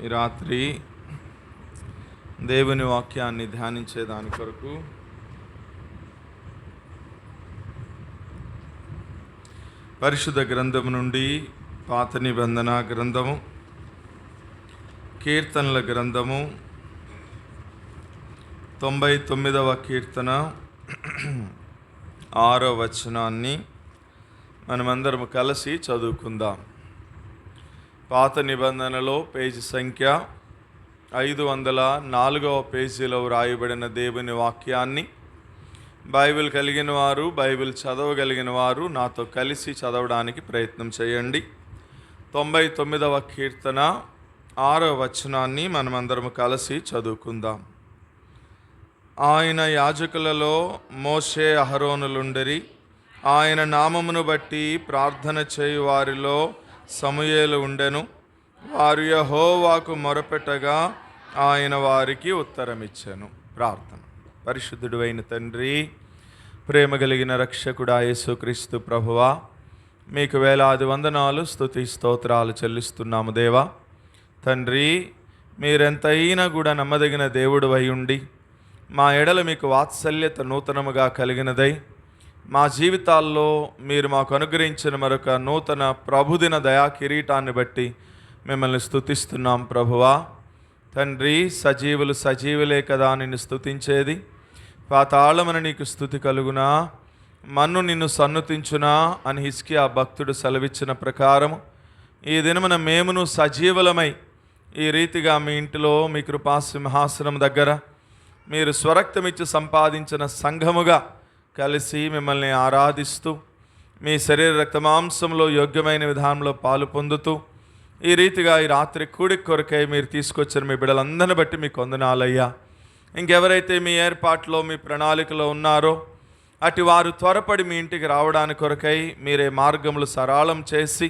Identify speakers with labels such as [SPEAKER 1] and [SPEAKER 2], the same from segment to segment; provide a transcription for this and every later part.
[SPEAKER 1] ఈ రాత్రి దేవుని వాక్యాన్ని ధ్యానించేదాని కొరకు పరిశుద్ధ గ్రంథము నుండి పాత నిబంధన గ్రంథము, కీర్తనల గ్రంథము 99వ కీర్తన 6వ వచనాన్ని మనమందరం కలిసి చదువుకుందాం. పాత నిబంధనలో పేజీ సంఖ్య 504వ పేజీలో వ్రాయబడిన దేవుని వాక్యాన్ని బైబిల్ కలిగిన వారు, బైబిల్ చదవగలిగిన వారు నాతో కలిసి చదవడానికి ప్రయత్నం చేయండి. 99వ కీర్తన 6వ వచనాన్ని మనమందరం కలిసి చదువుకుందాం. ఆయన యాజకులలో మోషే అహరోనులుండిరి. ఆయన నామమును బట్టి ప్రార్థన చేయు వారిలో సమూయేలు ఉండెను. వారు యెహోవాకు మొరపెట్టగా ఆయన వారికి ఉత్తరమిచ్చెను. ప్రార్థన. పరిశుద్ధుడు అయిన తండ్రి, ప్రేమ కలిగిన రక్షకుడా యేసుక్రీస్తు ప్రభువా, మీకు వేలాది వందనాలు, స్తుతి స్తోత్రాలు చెల్లిస్తున్నాము దేవా. తండ్రి, మీరెంతైనా కూడా నమ్మదగిన దేవుడు అయి ఉండి మా ఎడల మీకు వాత్సల్యత నూతనముగా కలిగినదై మా జీవితాల్లో మీరు మాకు అనుగ్రహించిన మరొక నూతన ప్రభుదిన దయా కిరీటాన్ని బట్టి మిమ్మల్ని స్తుతిస్తున్నాం ప్రభువా. తండ్రి, సజీవులు సజీవులే కదా నిన్ను స్తుతించేది. పాతాళమున నీకు స్తుతి కలుగునా, మన్ను నిన్ను సన్నుతించునా అని హిజ్కియా భక్తుడు సెలవిచ్చిన ప్రకారము ఈ దినమున మేమును సజీవులమై ఈ రీతిగా మీ ఇంటిలో మీ కృపా సింహాసనం దగ్గర మీరు స్వరక్తమిచ్చి సంపాదించిన సంఘముగా కలిసి మిమ్మల్ని ఆరాధిస్తూ మీ శరీర రక్తమాంసంలో యోగ్యమైన విధానంలో పాలు పొందుతూ ఈ రీతిగా ఈ రాత్రి కూడి కొరకై మీరు తీసుకొచ్చిన మీ బిడ్డలందరిని బట్టి మీకు వందనాలయ్యా. ఇంకెవరైతే మీ ఏర్పాట్లో మీ ప్రణాళికలో ఉన్నారో అటు వారు త్వరపడి మీ ఇంటికి రావడానికి కొరకై మీరే మార్గములు సరళం చేసి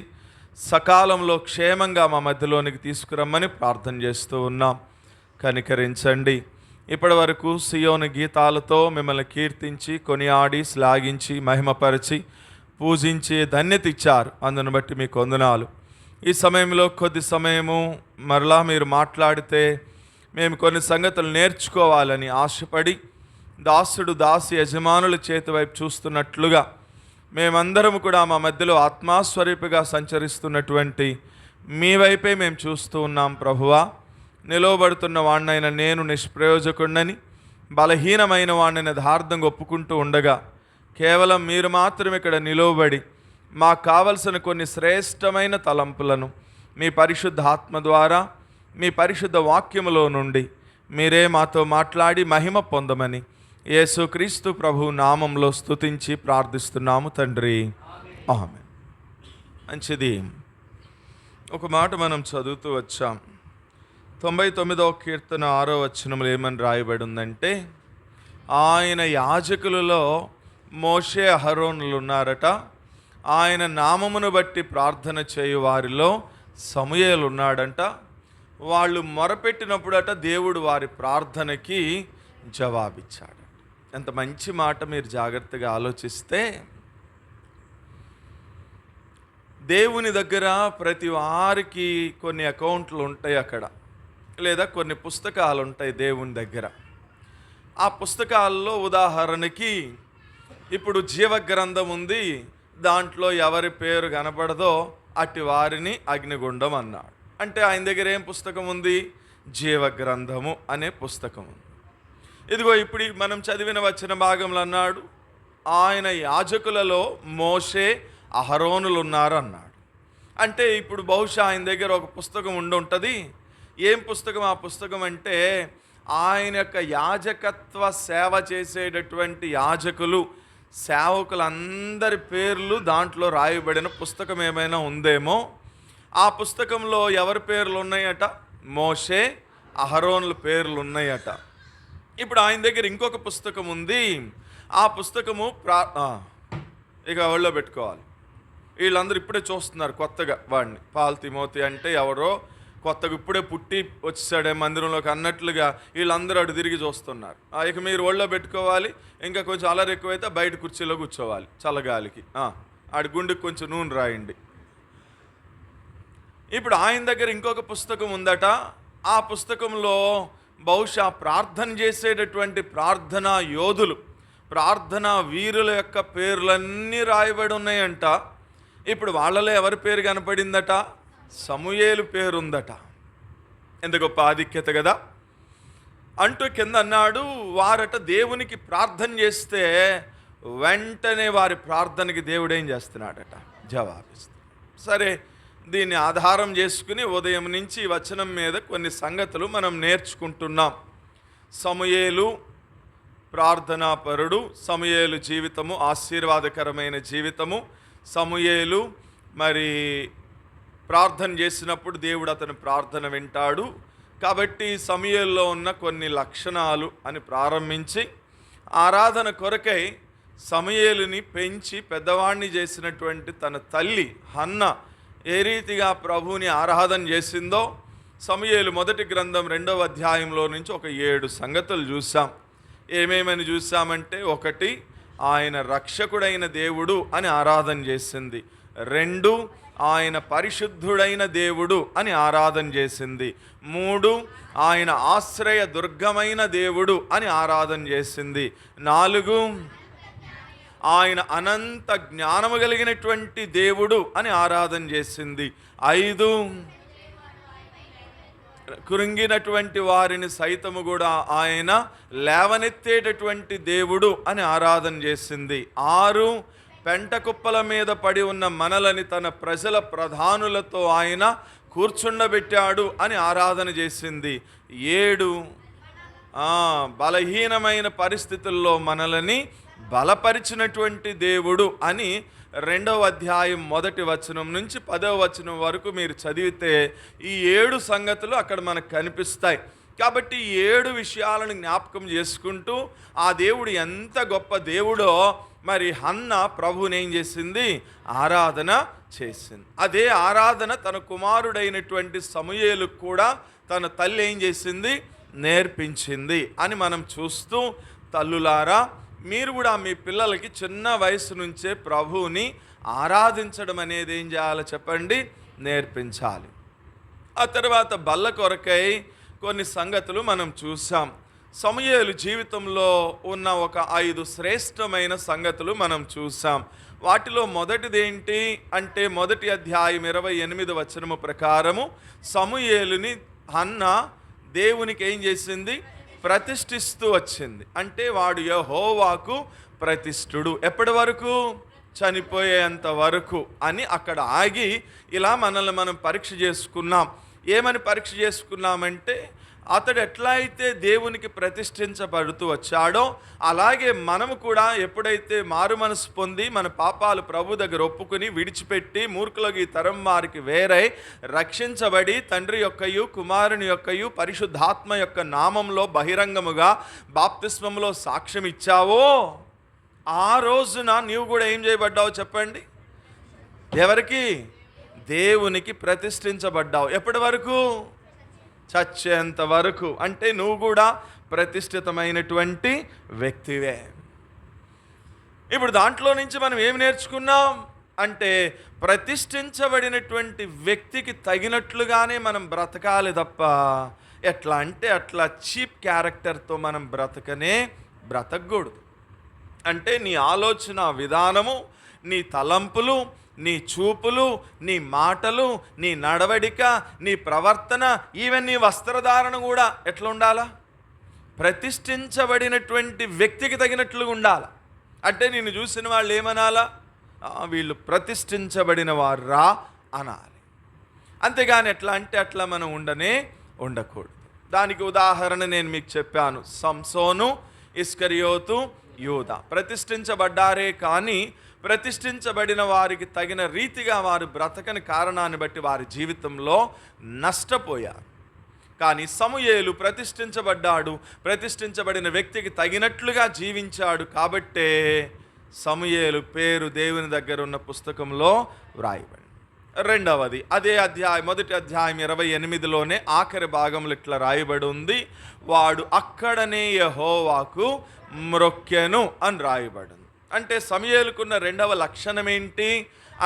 [SPEAKER 1] సకాలంలో క్షేమంగా మా మధ్యలోనికి తీసుకురమ్మని ప్రార్థన చేస్తూ ఉన్నాం. కనికరించండి. ఇప్పటి వరకు సియోను గీతాలతో మిమ్మల్ని కీర్తించి, కొనియాడి, శ్లాఘించి, మహిమపరిచి, పూజించి ధన్యత ఇచ్చారు. అందును బట్టి మీకు వందనాలు. ఈ సమయంలో కొద్ది సమయము మరలా మీరు మాట్లాడితే మేము కొన్ని సంగతులు నేర్చుకోవాలని ఆశపడి దాసుడు దాసి యజమానుల చేతి వైపు చూస్తున్నట్లుగా మేమందరం కూడా మా మధ్యలో ఆత్మాస్వరూపిగా సంచరిస్తున్నటువంటి మీ వైపే మేము చూస్తూ ఉన్నాం ప్రభువా. నిలవబడుతున్న వాడినైనా నేను నిష్ప్రయోజకుడినని, బలహీనమైన వాడిని యథార్థంగా ఒప్పుకుంటూ ఉండగా కేవలం మీరు మాత్రం ఇక్కడ నిలవబడి మాకు కావలసిన కొన్ని శ్రేష్టమైన తలంపులను మీ పరిశుద్ధ ఆత్మ ద్వారా మీ పరిశుద్ధ వాక్యములో నుండి మీరే మాతో మాట్లాడి మహిమ పొందమని యేసుక్రీస్తు ప్రభు నామంలో స్తుతించి ప్రార్థిస్తున్నాము తండ్రి, ఆమేన్. మంచిది. ఒక మాట మనం చదువుతూ వచ్చాం. 99వ కీర్తన 6వ వచనంలో ఏమని రాయబడి ఉందంటే, ఆయన యాజకులలో మోషే అహరోనులు ఉన్నారట. ఆయన నామమును బట్టి ప్రార్థన చేయు వారిలో సమూయేలు ఉన్నాడంట. వాళ్ళు మొరపెట్టినప్పుడట దేవుడు వారి ప్రార్థనకి జవాబిచ్చాడు. ఎంత మంచి మాట. మీరు జాగ్రత్తగా ఆలోచిస్తే దేవుని దగ్గర ప్రతి వారికి కొన్ని అకౌంట్లు ఉంటాయి అక్కడ, లేదా కొన్ని పుస్తకాలు ఉంటాయి దేవుని దగ్గర. ఆ పుస్తకాల్లో ఉదాహరణకి ఇప్పుడు జీవగ్రంథం ఉంది. దాంట్లో ఎవరి పేరు కనపడదో అట్టి వారిని అగ్నిగుండం అన్నాడు. అంటే ఆయన దగ్గర ఏం పుస్తకం ఉంది? జీవగ్రంథము అనే పుస్తకం ఉంది. ఇదిగో ఇప్పుడు మనం చదివిన వచ్చిన భాగంలో అన్నాడు, ఆయన యాజకులలో మోషే అహరోనులు ఉన్నారు అన్నాడు. అంటే ఇప్పుడు బహుశా ఆయన దగ్గర ఒక పుస్తకం ఉండి ఉంటుంది. ఏం పుస్తకం ఆ పుస్తకం అంటే, ఆయన యొక్క యాజకత్వ సేవ చేసేటటువంటి యాజకులు, సేవకులందరి పేర్లు దాంట్లో రాయబడిన పుస్తకం ఏమైనా ఉందేమో. ఆ పుస్తకంలో ఎవరి పేర్లు ఉన్నాయట? మోషే అహరోనుల పేర్లు ఉన్నాయట. ఇప్పుడు ఆయన దగ్గర ఇంకొక పుస్తకం ఉంది. ఆ పుస్తకము ఇక ఒళ్ళో పెట్టుకోవాలి. వీళ్ళందరూ ఇప్పుడే చూస్తున్నారు కొత్తగా వాడిని. పాల్ తిమోతి అంటే ఎవరో కొత్తగా ఇప్పుడే పుట్టి వచ్చేసాడే మందిరంలోకి అన్నట్లుగా వీళ్ళందరూ అటు తిరిగి చూస్తున్నారు. ఇక మీరు ఒళ్ళో పెట్టుకోవాలి. ఇంకా కొంచెం అలరి ఎక్కువైతే బయట కుర్చీలో కూర్చోవాలి చల్లగాలికి. ఆడి గుండెకి కొంచెం నూనె రాయండి. ఇప్పుడు ఆయన దగ్గర ఇంకొక పుస్తకం ఉందట. ఆ పుస్తకంలో బహుశా ప్రార్థన చేసేటటువంటి ప్రార్థనా యోధులు, ప్రార్థనా వీరుల యొక్క పేర్లన్నీ రాయబడి ఉన్నాయంట. ఇప్పుడు వాళ్ళలో ఎవరి పేరు కనపడిందట? సమూయేలు పేరుందట. ఎంత గొప్ప ఆధిక్యత కదా. అంటూ కింద అన్నాడు, వారట దేవునికి ప్రార్థన చేస్తే వెంటనే వారి ప్రార్థనకి దేవుడు ఏం చేస్తున్నాడట? జవాబిస్తాడు. సరే, దీన్ని ఆధారం చేసుకుని ఉదయం నుంచి వచనం మీద కొన్ని సంగతులు మనం నేర్చుకుంటున్నాం. సమూయేలు ప్రార్థనాపరుడు, సమూయేలు జీవితము ఆశీర్వాదకరమైన జీవితము. సమూయేలు మరి ప్రార్థన చేసినప్పుడు దేవుడు అతని ప్రార్థన వింటాడు. కాబట్టి సమూయేలులో ఉన్న కొన్ని లక్షణాలు అని ప్రారంభించి ఆరాధన కొరకై సమూయేలుని పెంచి పెద్దవాడిని చేసినటువంటి తన తల్లి హన్న ఏ రీతిగా ప్రభువుని ఆరాధన చేసిందో సమూయేలు మొదటి గ్రంథం 2వ అధ్యాయంలో నుంచి ఒక 7 సంగతులు చూసాం. ఏమేమని చూసామంటే, 1, ఆయన రక్షకుడైన దేవుడు అని ఆరాధన చేసింది. 2, ఆయన పరిశుద్ధుడైన దేవుడు అని ఆరాధన చేసింది. 3, ఆయన ఆశ్రయ దుర్గమైన దేవుడు అని ఆరాధన చేసింది. 4, ఆయన అనంత జ్ఞానము కలిగినటువంటి దేవుడు అని ఆరాధన చేసింది. 5, కృంగినటువంటి వారిని సైతము కూడా ఆయన లేవనెత్తేటటువంటి దేవుడు అని ఆరాధన చేసింది. 6, పెంట కుప్పల మీద పడి ఉన్న మనలని తన ప్రజల ప్రధానులతో ఆయన కూర్చుండబెట్టాడు అని ఆరాధన చేసింది. 7, బలహీనమైన పరిస్థితుల్లో మనలని బలపరిచినటువంటి దేవుడు అని 2వ అధ్యాయం 1వ వచనం నుంచి 10వ వచనం వరకు మీరు చదివితే ఈ 7 సంగతులు అక్కడ మనకు కనిపిస్తాయి. కాబట్టి ఈ 7 విషయాలను జ్ఞాపకం చేసుకుంటూ ఆ దేవుడు ఎంత గొప్ప దేవుడో మరి హన్న ప్రభువుని ఏం చేసింది? ఆరాధన చేసింది. అదే ఆరాధన తన కుమారుడైనటువంటి సమూయేలుకు కూడా తన తల్లి ఏం చేసింది? నేర్పించింది అని మనం చూస్తూ, తల్లులారా మీరు కూడా మీ పిల్లలకి చిన్న వయసు నుంచే ప్రభువుని ఆరాధించడం అనేది ఏం చేయాలో చెప్పండి? నేర్పించాలి. ఆ తర్వాత బల్ల కొరకై కొన్ని సంగతులు మనం చూసాం. సమూయేలు జీవితంలో ఉన్న ఒక 5 శ్రేష్టమైన సంగతులు మనం చూసాం. వాటిలో మొదటిది ఏంటి అంటే, మొదటి అధ్యాయం 28వ వచనము ప్రకారము సమూయేలుని హన్న దేవునికి ఏం చేసింది? ప్రతిష్ఠిస్తూ వచ్చింది. అంటే వాడు యెహోవాకు ప్రతిష్ఠుడు. ఎప్పటి వరకు? చనిపోయేంత వరకు అని అక్కడ ఆగి ఇలా మనల్ని మనం పరీక్ష చేసుకున్నాం. ఏమని పరీక్ష చేసుకున్నామంటే, అతడు ఎట్లా అయితే దేవునికి ప్రతిష్ఠించబడుతూ వచ్చాడో అలాగే మనము కూడా ఎప్పుడైతే మారు మనసు పొంది మన పాపాలు ప్రభు దగ్గర ఒప్పుకుని విడిచిపెట్టి మూర్ఖులకు ఈ తరం వారికి వేరై రక్షించబడి తండ్రి యొక్కయు కుమారుని యొక్కయు పరిశుద్ధాత్మ యొక్క నామంలో బహిరంగముగా బాప్తిస్మంలో సాక్ష్యం ఇచ్చావో ఆ రోజున నీవు కూడా ఏం చేయబడ్డావు చెప్పండి? ఎవరికి? దేవునికి ప్రతిష్ఠించబడ్డావు. ఎప్పటి వరకు? చచ్చేంత వరకు. అంటే నువ్వు కూడా ప్రతిష్ఠితమైనటువంటి వ్యక్తివే. ఇప్పుడు దాంట్లో నుంచి మనం ఏమి నేర్చుకున్నాం అంటే, ప్రతిష్ఠించబడినటువంటి వ్యక్తికి తగినట్లుగానే మనం బ్రతకాలి తప్ప ఎట్లా అంటే అట్లా చీప్ క్యారెక్టర్తో మనం బ్రతకూడదు. అంటే నీ ఆలోచన విధానము, నీ తలంపులు, నీ చూపులు, నీ మాటలు, నీ నడవడిక, నీ ప్రవర్తన, ఈవెన్ నీ వస్త్రధారణ కూడా ఎట్లా ఉండాలా? ప్రతిష్ఠించబడినటువంటి వ్యక్తికి తగినట్లుగా ఉండాలి. అంటే నిన్ను చూసిన వాళ్ళు ఏమనాలా? వీళ్ళు ప్రతిష్ఠించబడిన వారా అనాలి. అంతేగాని ఎట్లా అంటే అట్లా మనం ఉండకూడదు. దానికి ఉదాహరణ నేను మీకు చెప్పాను. సంసోను, ఇస్కరియోతు, యూదా ప్రతిష్ఠించబడ్డారే కానీ ప్రతిష్ఠించబడిన వారికి తగిన రీతిగా వారు బ్రతకని కారణాన్ని బట్టి వారి జీవితంలో నష్టపోయారు. కానీ సమూయేలు ప్రతిష్ఠించబడ్డాడు, ప్రతిష్ఠించబడిన వ్యక్తికి తగినట్లుగా జీవించాడు. కాబట్టే సమూయేలు పేరు దేవుని దగ్గర ఉన్న పుస్తకంలో వ్రాయబడింది. రెండవది, అదే మొదటి అధ్యాయం 28లోనే ఆఖరి భాగంలో ఇట్లా రాయబడి ఉంది, వాడు అక్కడనే యెహోవాకు మ్రొక్కెను అని రాయబడింది. అంటే సమూయేలుకున్న రెండవ లక్షణం ఏంటి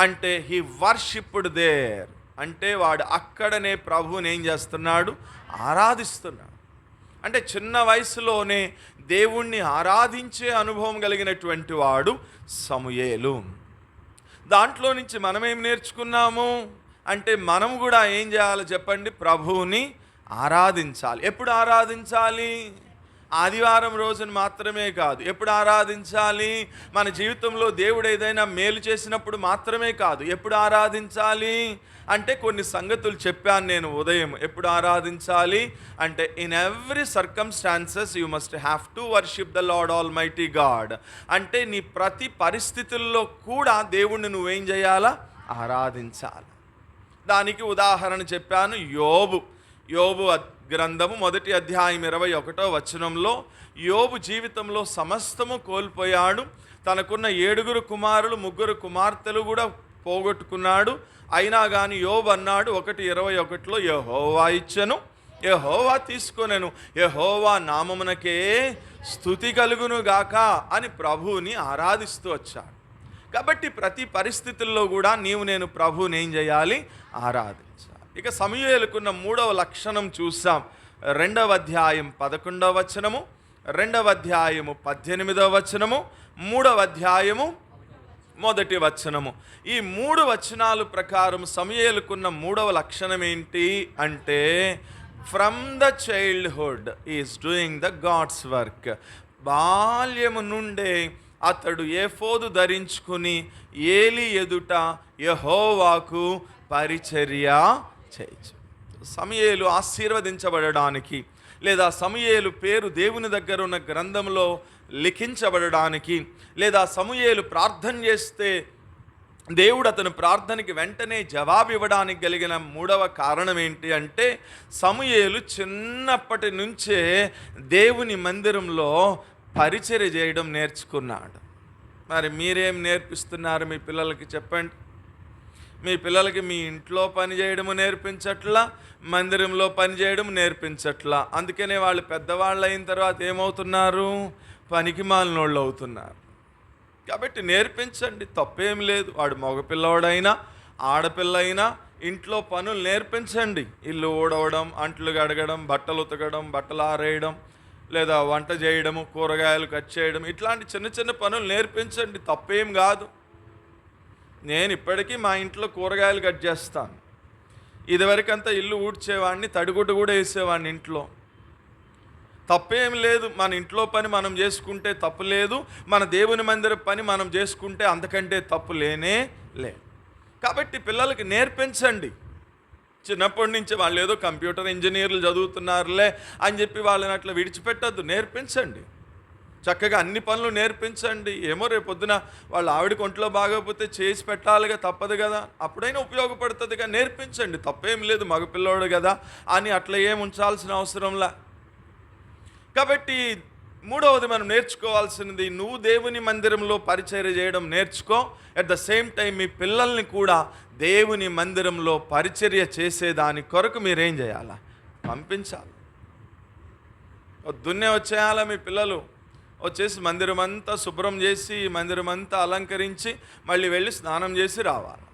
[SPEAKER 1] అంటే, హీ వర్షిప్డ్ దేర్. అంటే వాడు అక్కడనే ప్రభువుని ఏం చేస్తున్నాడు? ఆరాధిస్తున్నాడు. అంటే చిన్న వయసులోనే దేవుణ్ణి ఆరాధించే అనుభవం కలిగినటువంటి వాడు సమూయేలు. దాంట్లో నుంచి మనమేం నేర్చుకున్నాము అంటే మనం కూడా ఏం చేయాలి చెప్పండి? ప్రభువుని ఆరాధించాలి. ఎప్పుడు ఆరాధించాలి? ఆదివారం రోజున మాత్రమే కాదు. ఎప్పుడు ఆరాధించాలి? మన జీవితంలో దేవుడు ఏదైనా మేలు చేసినప్పుడు మాత్రమే కాదు. ఎప్పుడు ఆరాధించాలి అంటే కొన్ని సంగతులు చెప్పాను నేను ఉదయం. ఎప్పుడు ఆరాధించాలి అంటే in every circumstances you must have to worship the lord all mighty God. అంటే నీ ప్రతి పరిస్థితుల్లో కూడా దేవుణ్ణి నువ్వేం చేయాలా? ఆరాధించాలి. దానికి ఉదాహరణ చెప్పాను. యోబు గ్రంథము 1వ అధ్యాయం 21వ వచనంలో యోబు జీవితంలో సమస్తము కోల్పోయాడు. తనకున్న 7 కుమారులు 3 కుమార్తెలు కూడా పోగొట్టుకున్నాడు. అయినా కానీ యోబు అన్నాడు 1:21లో, యెహోవా ఇచ్చెను, యెహోవా తీసుకొనెను, యెహోవా నామమునకే స్తుతి కలుగును గాక అని ప్రభువుని ఆరాధిస్తూ వచ్చాడు. కాబట్టి ప్రతి పరిస్థితుల్లో కూడా నేను ప్రభువుని ఏం చేయాలి? ఆరాధించాలి. ఇక సమూయేలుకున్న 3వ లక్షణం చూసాం. 2వ అధ్యాయం 11వ వచనము, 2వ అధ్యాయము 18వ వచనము, 3వ అధ్యాయము 1వ వచనము. ఈ 3 వచనాల ప్రకారం సమూయేలుకున్న 3వ లక్షణం ఏంటి అంటే from the childhood is doing the God's work. బాల్యము నుండే అతడు ఏఫోదు ధరించుకుని ఏలి ఎదుట యెహోవాకు పరిచర్య చేయొచ్చు. సమూయేలు ఆశీర్వదించబడడానికి లేదా సమూయేలు పేరు దేవుని దగ్గర ఉన్న గ్రంథంలో లిఖించబడడానికి లేదా సమూయేలు ప్రార్థన చేస్తే దేవుడు అతని ప్రార్థనకి వెంటనే జవాబు ఇవ్వడానికి కలిగిన 3వ కారణం ఏంటి అంటే సమూయేలు చిన్నప్పటి నుంచే దేవుని మందిరంలో పరిచర్య చేయడం నేర్చుకున్నాడు. మరి మీరేం నేర్పిస్తున్నారు మీ పిల్లలకి చెప్పండి? మీ పిల్లలకి మీ ఇంట్లో పని చేయడము నేర్పించట్లా, మందిరంలో పని చేయడం నేర్పించట్లా. అందుకనే వాళ్ళు పెద్దవాళ్ళు అయిన తర్వాత ఏమవుతున్నారు? పనికి మాలినోళ్ళు అవుతున్నారు. కాబట్టి నేర్పించండి, తప్పేం లేదు. వాడు మగపిల్లవాడైనా ఆడపిల్ల అయినా ఇంట్లో పనులు నేర్పించండి. ఇల్లు ఊడవడం, అంట్లు కడగడం, బట్టలు ఉతకడం, బట్టలు ఆరేయడం, లేదా వంట చేయడము, కూరగాయలు కట్ చేయడం, ఇట్లాంటి చిన్న చిన్న పనులు నేర్పించండి, తప్పేం కాదు. నేను ఇప్పటికీ మా ఇంట్లో కూరగాయలు కట్ చేస్తాను. ఇదివరకంతా ఇల్లు ఊడ్చేవాడిని, తడిగుడ్డ కూడా వేసేవాడిని ఇంట్లో. తప్పేం లేదు. మన ఇంట్లో పని మనం చేసుకుంటే తప్పు లేదు. మన దేవుని మందిర పని మనం చేసుకుంటే అంతకంటే తప్పు లేనే లేదు. కాబట్టి పిల్లలకి నేర్పించండి. చిన్నప్పటి నుంచి వాళ్ళు ఏదో కంప్యూటర్ ఇంజనీర్లు చదువుతున్నారులే అని చెప్పి వాళ్ళని అట్లా విడిచిపెట్టద్దు. నేర్పించండి, చక్కగా అన్ని పనులు నేర్పించండి. ఏమో రేపొద్దున వాళ్ళ ఆవిడకి ఒంట్లో బాగోకపోతే చేసి పెట్టాలిగా, తప్పదు కదా, అప్పుడైనా ఉపయోగపడుతుందిగా. నేర్పించండి, తప్పేం లేదు, మగపిల్లోడు కదా అని అట్లా ఏం ఉంచాల్సిన అవసరంలా. కాబట్టి 3వది మనం నేర్చుకోవాల్సినది, నువ్వు దేవుని మందిరంలో పరిచర్య చేయడం నేర్చుకో. అట్ ద సేమ్ టైం మీ పిల్లల్ని కూడా దేవుని మందిరంలో పరిచర్య చేసేదాని కొరకు మీరేం చేయాలా? పంపించాలి. పొద్దున్నే వచ్చేయాలా మీ పిల్లలు, వచ్చేసి మందిరం అంతా శుభ్రం చేసి మందిరం అంతా అలంకరించి మళ్ళీ వెళ్ళి స్నానం చేసి రావాలి.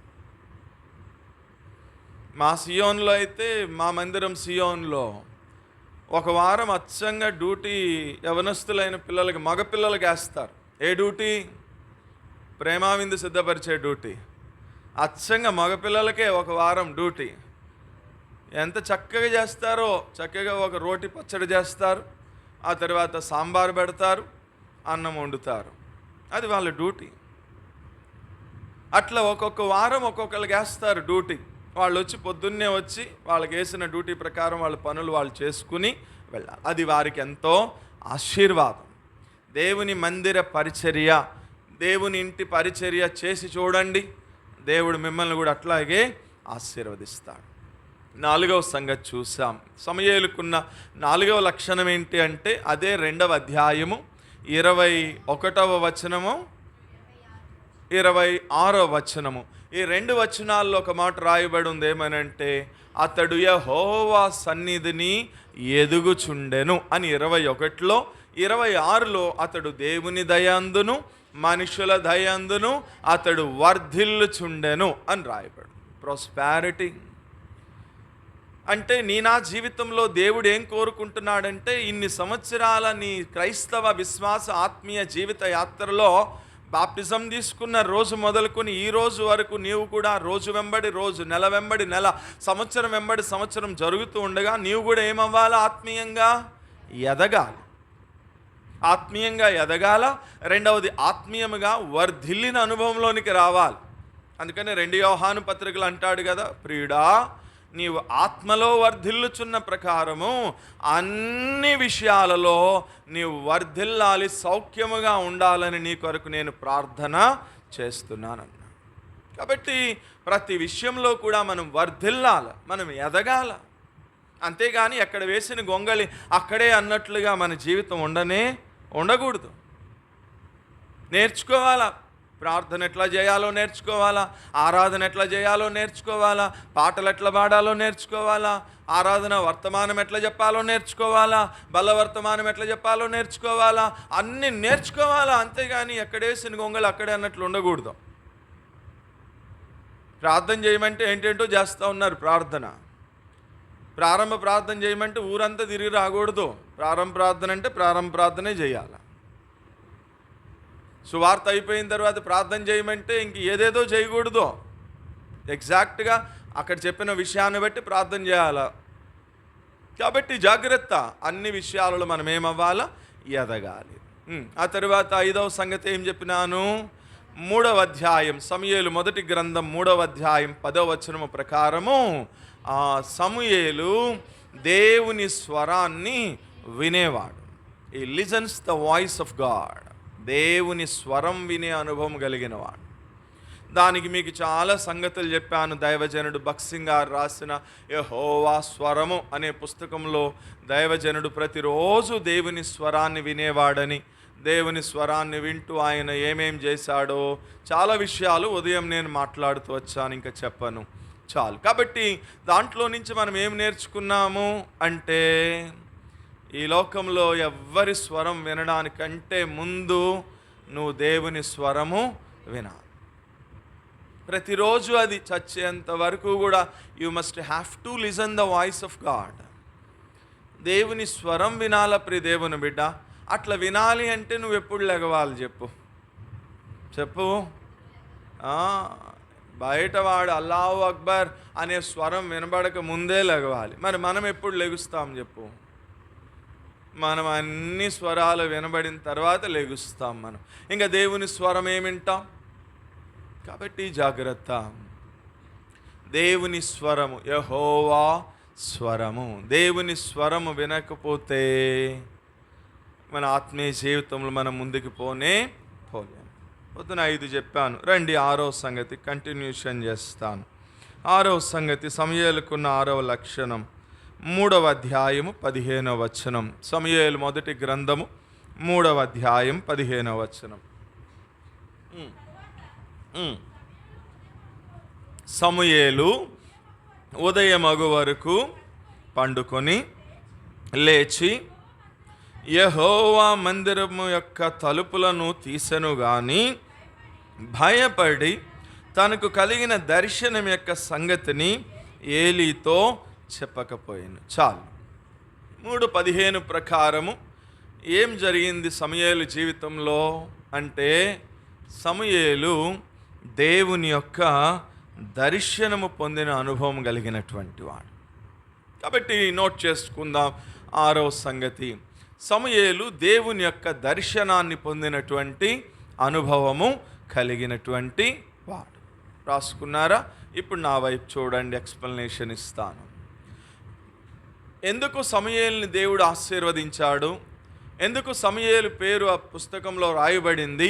[SPEAKER 1] మా సియోన్లో అయితే, మా మందిరం సియోన్లో ఒక వారం అచ్చంగా డ్యూటీ యవనస్తులైన పిల్లలకి, మగపిల్లలకి వేస్తారు. ఏ డ్యూటీ? ప్రేమావిందు సిద్ధపరిచే డ్యూటీ. అచ్చంగా మగపిల్లలకే ఒక వారం డ్యూటీ. ఎంత చక్కగా చేస్తారో. చక్కగా ఒక రోటి పచ్చడి చేస్తారు, ఆ తర్వాత సాంబార్ పెడతారు, అన్నం వండుతారు. అది వాళ్ళ డ్యూటీ. అట్లా ఒక్కొక్క వారం ఒక్కొక్కరికి వేస్తారు డ్యూటీ. వాళ్ళు వచ్చి పొద్దున్నే వచ్చి వాళ్ళకి వేసిన డ్యూటీ ప్రకారం వాళ్ళ పనులు వాళ్ళు చేసుకుని వెళ్ళాలి. అది వారికి ఎంతో ఆశీర్వాదం. దేవుని మందిర పరిచర్య, దేవుని ఇంటి పరిచర్య చేసి చూడండి, దేవుడు మిమ్మల్ని కూడా అట్లాగే ఆశీర్వదిస్తాడు. 4వ సంగతి చూసాం. సమూయేలుకున్న 4వ లక్షణం ఏంటి అంటే అదే 2వ అధ్యాయము 21వ వచనము 26వ వచనము. ఈ 2 వచనాల్లో ఒక మాట రాయబడి ఉంది. ఏమనంటే అతడు యెహోవా సన్నిధిని ఎదుగుచుండెను అని 21లో, 26లో అతడు దేవుని దయందును మనుషుల దయందును అతడు వర్ధిల్లుచుండెను అని రాయబడి. ప్రాస్పారిటీ, అంటే నా జీవితంలో దేవుడు ఏం కోరుకుంటున్నాడంటే, ఇన్ని సంవత్సరాల నీ క్రైస్తవ విశ్వాస ఆత్మీయ జీవిత యాత్రలో బాప్టిజం తీసుకున్న రోజు మొదలుకొని ఈ రోజు వరకు నీవు కూడా రోజు వెంబడి రోజు, నెల వెంబడి నెల, సంవత్సరం వెంబడి సంవత్సరం జరుగుతూ ఉండగా నీవు కూడా ఏమవ్వాలా? ఆత్మీయంగా ఎదగాలి. ఆత్మీయంగా ఎదగాల. రెండవది, ఆత్మీయముగా వర్ధిల్లిన అనుభవంలోనికి రావాలి. అందుకని 2 యోహాను పత్రికలు అంటాడు కదా, ప్రియుడా నీవు ఆత్మలో వర్ధిల్లుచున్న ప్రకారము అన్ని విషయాలలో నీవు వర్ధిల్లాలి, సౌఖ్యముగా ఉండాలని నీ కొరకు నేను ప్రార్థన చేస్తున్నానన్న. కాబట్టి ప్రతి విషయంలో కూడా మనం వర్ధిల్లాలి, మనం ఎదగాల. అంతేగాని ఎక్కడ వేసిన గొంగళి అక్కడే అన్నట్లుగా మన జీవితం ఉండకూడదు. నేర్చుకోవాలా, ప్రార్థన ఎట్లా చేయాలో నేర్చుకోవాలా, ఆరాధన ఎట్లా చేయాలో నేర్చుకోవాలా, పాటలు ఎట్లా పాడాలో నేర్చుకోవాలా, ఆరాధన వర్తమానం ఎట్లా చెప్పాలో నేర్చుకోవాలా, బల వర్తమానం ఎట్లా చెప్పాలో నేర్చుకోవాలా, అన్నీ నేర్చుకోవాలా. అంతేగాని ఎక్కడేసిన గొంగళి అక్కడే అన్నట్లు ఉండకూడదు. ప్రార్థన చేయమంటే ఏంటేంటో చేస్తూ ఉన్నారు. ప్రారంభ ప్రార్థన చేయమంటే ఊరంతా తిరిగి రాకూడదు. ప్రారంభ ప్రార్థన అంటే ప్రారంభ ప్రార్థనే చేయాలి. సువార్త అయిపోయిన తర్వాత ప్రార్థన చేయమంటే ఇంక ఏదేదో చేయకూడదు. ఎగ్జాక్ట్గా అక్కడ చెప్పిన విషయాన్ని బట్టి ప్రార్థన చేయాలా. కాబట్టి జాగ్రత్త, అన్ని విషయాలలో మనం ఏమవ్వాలా? ఎదగాలి. ఆ తర్వాత 5వ సంగతి ఏం చెప్పినాను? 3వ అధ్యాయం సమూయేలు మొదటి గ్రంథం 3వ అధ్యాయం 10వ వచనము ప్రకారము సమూయేలు దేవుని స్వరాన్ని వినేవాడు. ఈ listens the voice of God. దేవుని స్వరం వినే అనుభవం కలిగినవాడు. దానికి మీకు చాలా సంగతులు చెప్పాను. దైవజనుడు భక్సింగ్ గారు రాసిన యెహోవా స్వరము అనే పుస్తకంలో దైవజనుడు ప్రతిరోజు దేవుని స్వరాన్ని వినేవాడని, దేవుని స్వరాన్ని వింటూ ఆయన ఏమేం చేశాడో చాలా విషయాలు ఉదయం నేను మాట్లాడుతూ వచ్చాను, ఇంకా చెప్పను, చాలు. కాబట్టి దాంట్లో నుంచి మనం ఏం నేర్చుకున్నాము అంటే, ఈ లోకంలో ఎవ్వరి స్వరం వినడానికంటే ముందు నువ్వు దేవుని స్వరము వినాలి. ప్రతిరోజు అది చచ్చేంత వరకు కూడా you must have to listen the voice of God. దేవుని స్వరం వినాల ప్రియ దేవుని బిడ్డ. అట్లా వినాలి అంటే నువ్వు ఎప్పుడు లెగవాలి చెప్పు. బయటవాడు అల్లాహు అక్బర్ అనే స్వరం వినబడక ముందే లెగవాలి. మరి మనం ఎప్పుడు లెగుస్తాం చెప్పు? మనం అన్ని స్వరాలు వినబడిన తర్వాత లెగుస్తాం మనం. ఇంకా దేవుని స్వరం ఏమింటాం? కాబట్టి జాగ్రత్త. దేవుని స్వరము, యెహోవా స్వరము, దేవుని స్వరము వినకపోతే మన ఆత్మీయ జీవితంలో మనం ముందుకు పోలేము. పొద్దున 5 చెప్పాను. రండి 6వ సంగతి కంటిన్యూషన్ చేస్తాను. 6వ సంగతి సమూయేలుకున్న 6వ లక్షణం 3వ అధ్యాయము 15వ వచనం. సమూయేలు మొదటి గ్రంథము 3వ అధ్యాయం 15వ వచనం. సమూయేలు ఉదయమగు వరకు పండుకొని లేచి యెహోవా మందిరము యొక్క తలుపులను తీసెను గాని భయపడి తనకు కలిగిన దర్శనం యొక్క సంగతిని ఏలీతో చెప్పకపోయాను. చాలు. 3:15 ప్రకారము ఏం జరిగింది సమూయేలు జీవితంలో అంటే, సమూయేలు దేవుని యొక్క దర్శనము పొందిన అనుభవం కలిగినటువంటి వాడు. కాబట్టి నోట్ చేసుకుందాం 6వ సంగతి. సమూయేలు దేవుని యొక్క దర్శనాన్ని పొందినటువంటి అనుభవము కలిగినటువంటి వాడు. రాసుకున్నారా? ఇప్పుడు నా వైపు చూడండి, ఎక్స్ప్లెనేషన్ ఇస్తాను. ఎందుకు సమూయేలుని దేవుడు ఆశీర్వదించాడు? ఎందుకు సమూయేలు పేరు ఆ పుస్తకంలో రాయబడింది?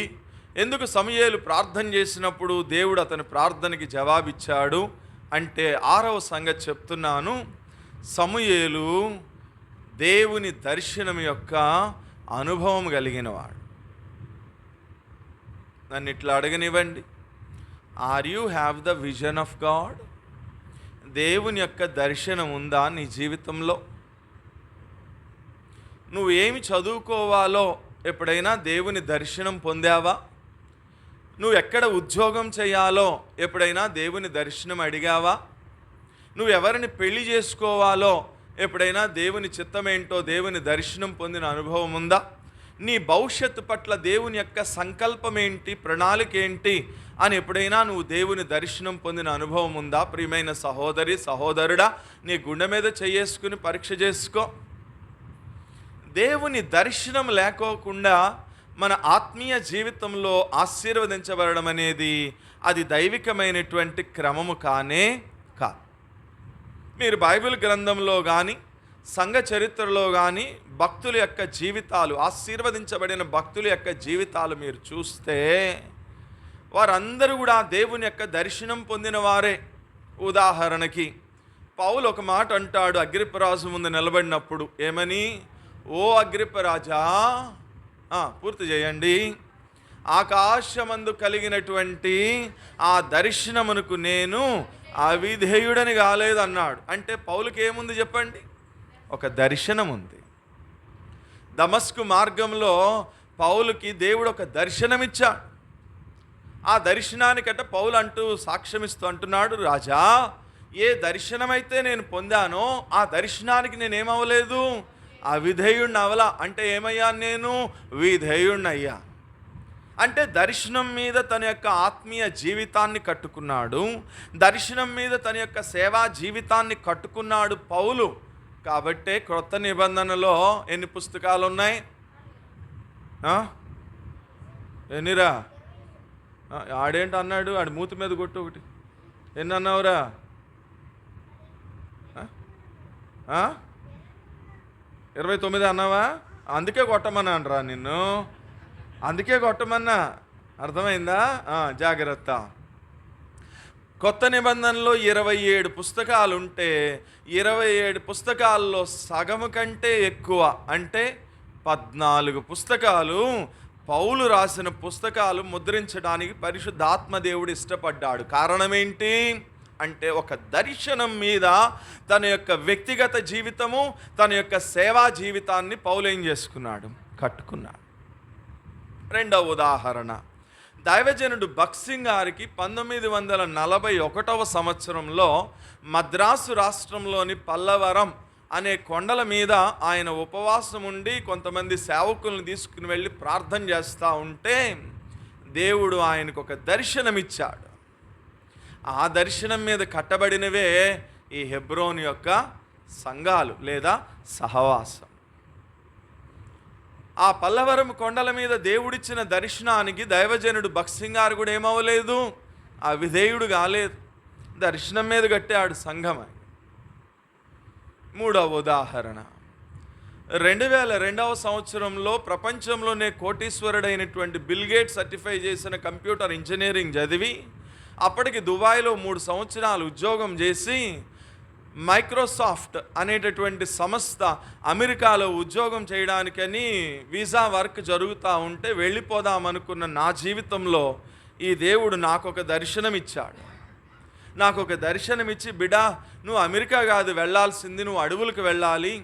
[SPEAKER 1] ఎందుకు సమూయేలు ప్రార్థన చేసినప్పుడు దేవుడు అతని ప్రార్థనకి జవాబిచ్చాడు అంటే 6వ సంగతి చెప్తున్నాను. సమూయేలు దేవుని దర్శనం యొక్క అనుభవం కలిగినవాడు. నన్ను ఇట్లా అడగనివ్వండి, are you have the vision of God? దేవుని యొక్క దర్శనం ఉందా నీ జీవితంలో? నువ్వు ఏమి చదువుకోవాలో ఎప్పుడైనా దేవుని దర్శనం పొందావా? నువ్వు ఎక్కడ ఉద్యోగం చేయాలో ఎప్పుడైనా దేవుని దర్శనం అడిగావా? నువ్వు ఎవరిని పెళ్లి చేసుకోవాలో ఎప్పుడైనా దేవుని చిత్తమేంటో దేవుని దర్శనం పొందిన అనుభవం ఉందా? నీ భవిష్యత్తు పట్ల దేవుని యొక్క సంకల్పం ఏంటి, ప్రణాళిక ఏంటి అని ఎప్పుడైనా నువ్వు దేవుని దర్శనం పొందిన అనుభవం ఉందా? ప్రియమైన సహోదరి సహోదరుడా, నీ గుండె మీద చేసుకుని పరీక్ష చేసుకో. దేవుని దర్శనం లేకోకుండా మన ఆత్మీయ జీవితంలో ఆశీర్వదించబడడం అనేది అది దైవికమైనటువంటి క్రమము కానే కాదు. మీరు బైబిల్ గ్రంథంలో కానీ సంఘ చరిత్రలో కానీ భక్తుల యొక్క జీవితాలు, ఆశీర్వదించబడిన భక్తుల యొక్క జీవితాలు మీరు చూస్తే వారందరూ కూడా దేవుని యొక్క దర్శనం పొందిన వారే. ఉదాహరణకి పౌలు ఒక మాట అంటాడు అగ్రిప్పరాజు ముందు నిలబడినప్పుడు, ఏమని? ఓ అగ్రిప్పరాజా, పూర్తి చేయండి, ఆకాశమందు కలిగినటువంటి ఆ దర్శనమునకు నేను అవిధేయుడని కాలేదన్నాడు. అంటే పౌలుకి ఏముంది చెప్పండి? ఒక దర్శనం ఉంది. దమస్కు మార్గంలో పౌలుకి దేవుడు ఒక దర్శనం ఇచ్చాడు. ఆ దర్శనానికట పౌలు అంటూ సాక్ష్యమిస్తూ అంటున్నాడు, రాజా, ఏ దర్శనమైతే నేను పొందానో ఆ దర్శనానికి నేనేమవ్వలేదు, అవిధేయుడిని అవలా. అంటే ఏమయ్యాను నేను? విధేయుడిని అయ్యా. అంటే దర్శనం మీద తన యొక్క ఆత్మీయ జీవితాన్ని కట్టుకున్నాడు, దర్శనం మీద తన యొక్క సేవా జీవితాన్ని కట్టుకున్నాడు పౌలు. కాబట్టే క్రొత్త నిబంధనలో ఎన్ని పుస్తకాలు ఉన్నాయి? ఎన్నిరా? ఆడేంటి అన్నాడు, ఆడి మూతి మీద కొట్టు ఒకటి. ఎన్ని అన్నావురా? 29 అన్నావా? అందుకే కొట్టమన్నాను నిన్ను, అందుకే కొట్టమన్నా. అర్థమైందా? జాగ్రత్త. కొత్త నిబంధనలో 27 పుస్తకాలు ఉంటే 27 పుస్తకాల్లో సగము కంటే ఎక్కువ అంటే 14 పుస్తకాలు పౌలు రాసిన పుస్తకాలు ముద్రించడానికి పరిశుద్ధాత్మ దేవుడు ఇష్టపడ్డాడు. కారణం ఏంటి అంటే ఒక దర్శనం మీద తన యొక్క వ్యక్తిగత జీవితము, తన యొక్క సేవా జీవితాన్ని పౌలు ఏం చేసుకున్నాడు? కట్టుకున్నాడు. రెండవ ఉదాహరణ, దైవజనుడు భక్సింగ్ గారికి 1941వ సంవత్సరంలో మద్రాసు రాష్ట్రంలోని పల్లవరం అనే కొండల మీద ఆయన ఉపవాసం ఉండి కొంతమంది సేవకులను తీసుకుని వెళ్ళి ప్రార్థన చేస్తూ ఉంటే దేవుడు ఆయనకు ఒక దర్శనం ఇచ్చాడు. ఆ దర్శనం మీద కట్టబడినవే ఈ హెబ్రోన్ యొక్క సంఘాలు లేదా సహవాసం. ఆ పల్లవరం కొండల మీద దేవుడిచ్చిన దర్శనానికి దైవజనుడు భక్సింగ్ గారు కూడా ఏమవ్వలేదు, ఆ విధేయుడు కాలేదు. దర్శనం మీద కట్టాడు సంఘం. మూడవ ఉదాహరణ, 2002వ సంవత్సరంలో ప్రపంచంలోనే కోటీశ్వరుడైనటువంటి బిల్ గేట్స్ సర్టిఫై చేసిన కంప్యూటర్ ఇంజనీరింగ్ చదివి అప్పటికి దుబాయ్లో 3 సంవత్సరాలు ఉద్యోగం చేసి మైక్రోసాఫ్ట్ అనేటటువంటి సంస్థ అమెరికాలో ఉద్యోగం చేయడానికని వీసా వర్క్ జరుగుతూ ఉంటే వెళ్ళిపోదామనుకున్న నా జీవితంలో ఈ దేవుడు నాకు ఒక దర్శనం ఇచ్చాడు. నాకు ఒక దర్శనం ఇచ్చి, బిడా, నువ్వు అమెరికా కాదు వెళ్ళాల్సింది, నువ్వు అడవులకు వెళ్ళాలి.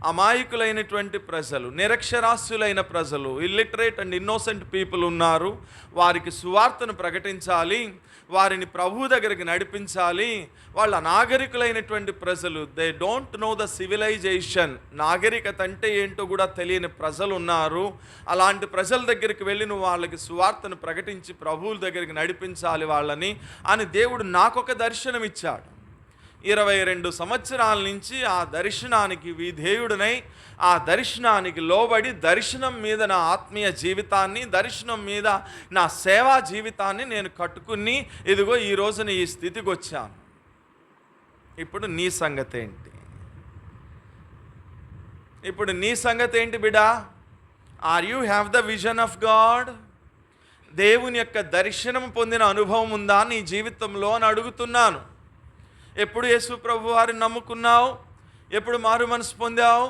[SPEAKER 1] అమాయకులైనటువంటి ప్రజలు, నిరక్షరాస్యులైన ప్రజలు, ఇల్లిటరేట్ అండ్ ఇన్నోసెంట్ పీపుల్ ఉన్నారు, వారికి సువార్తను ప్రకటించాలి, వారిని ప్రభు దగ్గరికి నడిపించాలి. వాళ్ళ నాగరికులైనటువంటి ప్రజలు, they don't know the civilization, నాగరికత అంటే ఏంటో కూడా తెలియని ప్రజలు ఉన్నారు. అలాంటి ప్రజల దగ్గరికి వెళ్ళి నువ్వు వాళ్ళకి సువార్తను ప్రకటించి ప్రభువుల దగ్గరికి నడిపించాలి వాళ్ళని అని దేవుడు నాకొక దర్శనం ఇచ్చాడు. 22 సంవత్సరాల నుంచి ఆ దర్శనానికి విధేయుడనై, ఆ దర్శనానికి లోబడి, దర్శనం మీద నా ఆత్మీయ జీవితాన్ని, దర్శనం మీద నా సేవా జీవితాన్ని నేను కట్టుకుని ఇదిగో ఈ రోజున ఈ స్థితికి వచ్చాను. ఇప్పుడు నీ సంగతి ఏంటి? ఇప్పుడు నీ సంగతి ఏంటి బిడా? Are you have the vision of God? దేవుని యొక్క దర్శనం పొందిన అనుభవం ఉందా నీ జీవితంలో అని అడుగుతున్నాను. ఎప్పుడు యేసు ప్రభు వారిని నమ్ముకున్నావు? ఎప్పుడు మారు మనసు పొందావు?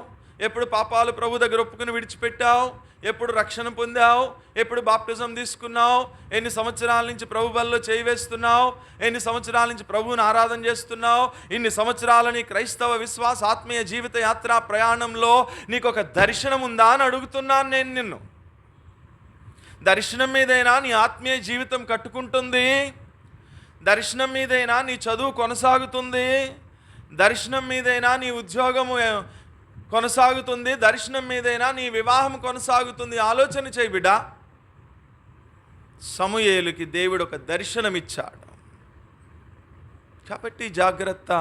[SPEAKER 1] ఎప్పుడు పాపాలు ప్రభు దగ్గర ఒప్పుకుని విడిచిపెట్టావు? ఎప్పుడు రక్షణ పొందావు? ఎప్పుడు బాప్టిజం తీసుకున్నావు? ఎన్ని సంవత్సరాల నుంచి ప్రభు బలిలో చేయి వేస్తున్నావు? ఎన్ని సంవత్సరాల నుంచి ప్రభువుని ఆరాధన చేస్తున్నావు? ఇన్ని సంవత్సరాల నీ క్రైస్తవ విశ్వాస ఆత్మీయ జీవిత యాత్రా ప్రయాణంలో నీకు ఒక దర్శనం ఉందా అని అడుగుతున్నాను నేను నిన్ను. దర్శనం మీదైనా నీ ఆత్మీయ జీవితం కట్టుకుంటుంది? దర్శనం మీదైనా నీ చదువు కొనసాగుతుంది? దర్శనం మీదైనా నీ ఉద్యోగము కొనసాగుతుంది, దర్శనం మీదైనా నీ వివాహం కొనసాగుతుంది. ఆలోచన చేయి బిడ్డ. సమూయేలుకి దేవుడు ఒక దర్శనం ఇచ్చాడు కాబట్టి జాగ్రత్త.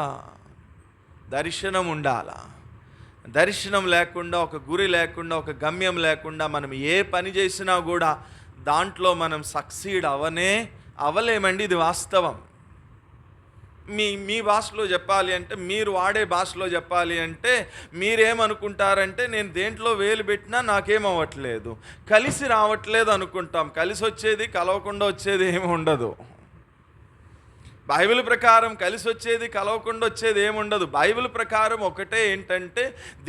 [SPEAKER 1] దర్శనం ఉండాలా. దర్శనం లేకుండా, ఒక గురి లేకుండా, ఒక గమ్యం లేకుండా మనం ఏ పని చేసినా కూడా దాంట్లో మనం సక్సీడ్ అవ్వలేమండి. ఇది వాస్తవం. మీ భాషలో చెప్పాలి అంటే, మీరు వాడే భాషలో చెప్పాలి అంటే, మీరేమనుకుంటారంటే నేను దేంట్లో వేలు పెట్టినా నాకేమవ్వట్లేదు, కలిసి రావట్లేదు అనుకుంటాం. కలిసి వచ్చేది, కలవకుండా వచ్చేది ఏమి ఉండదు. బైబిల్ ప్రకారం కలిసి వచ్చేది, కలవకుండా వచ్చేది ఏముండదు. బైబిల్ ప్రకారం ఒకటే ఏంటంటే,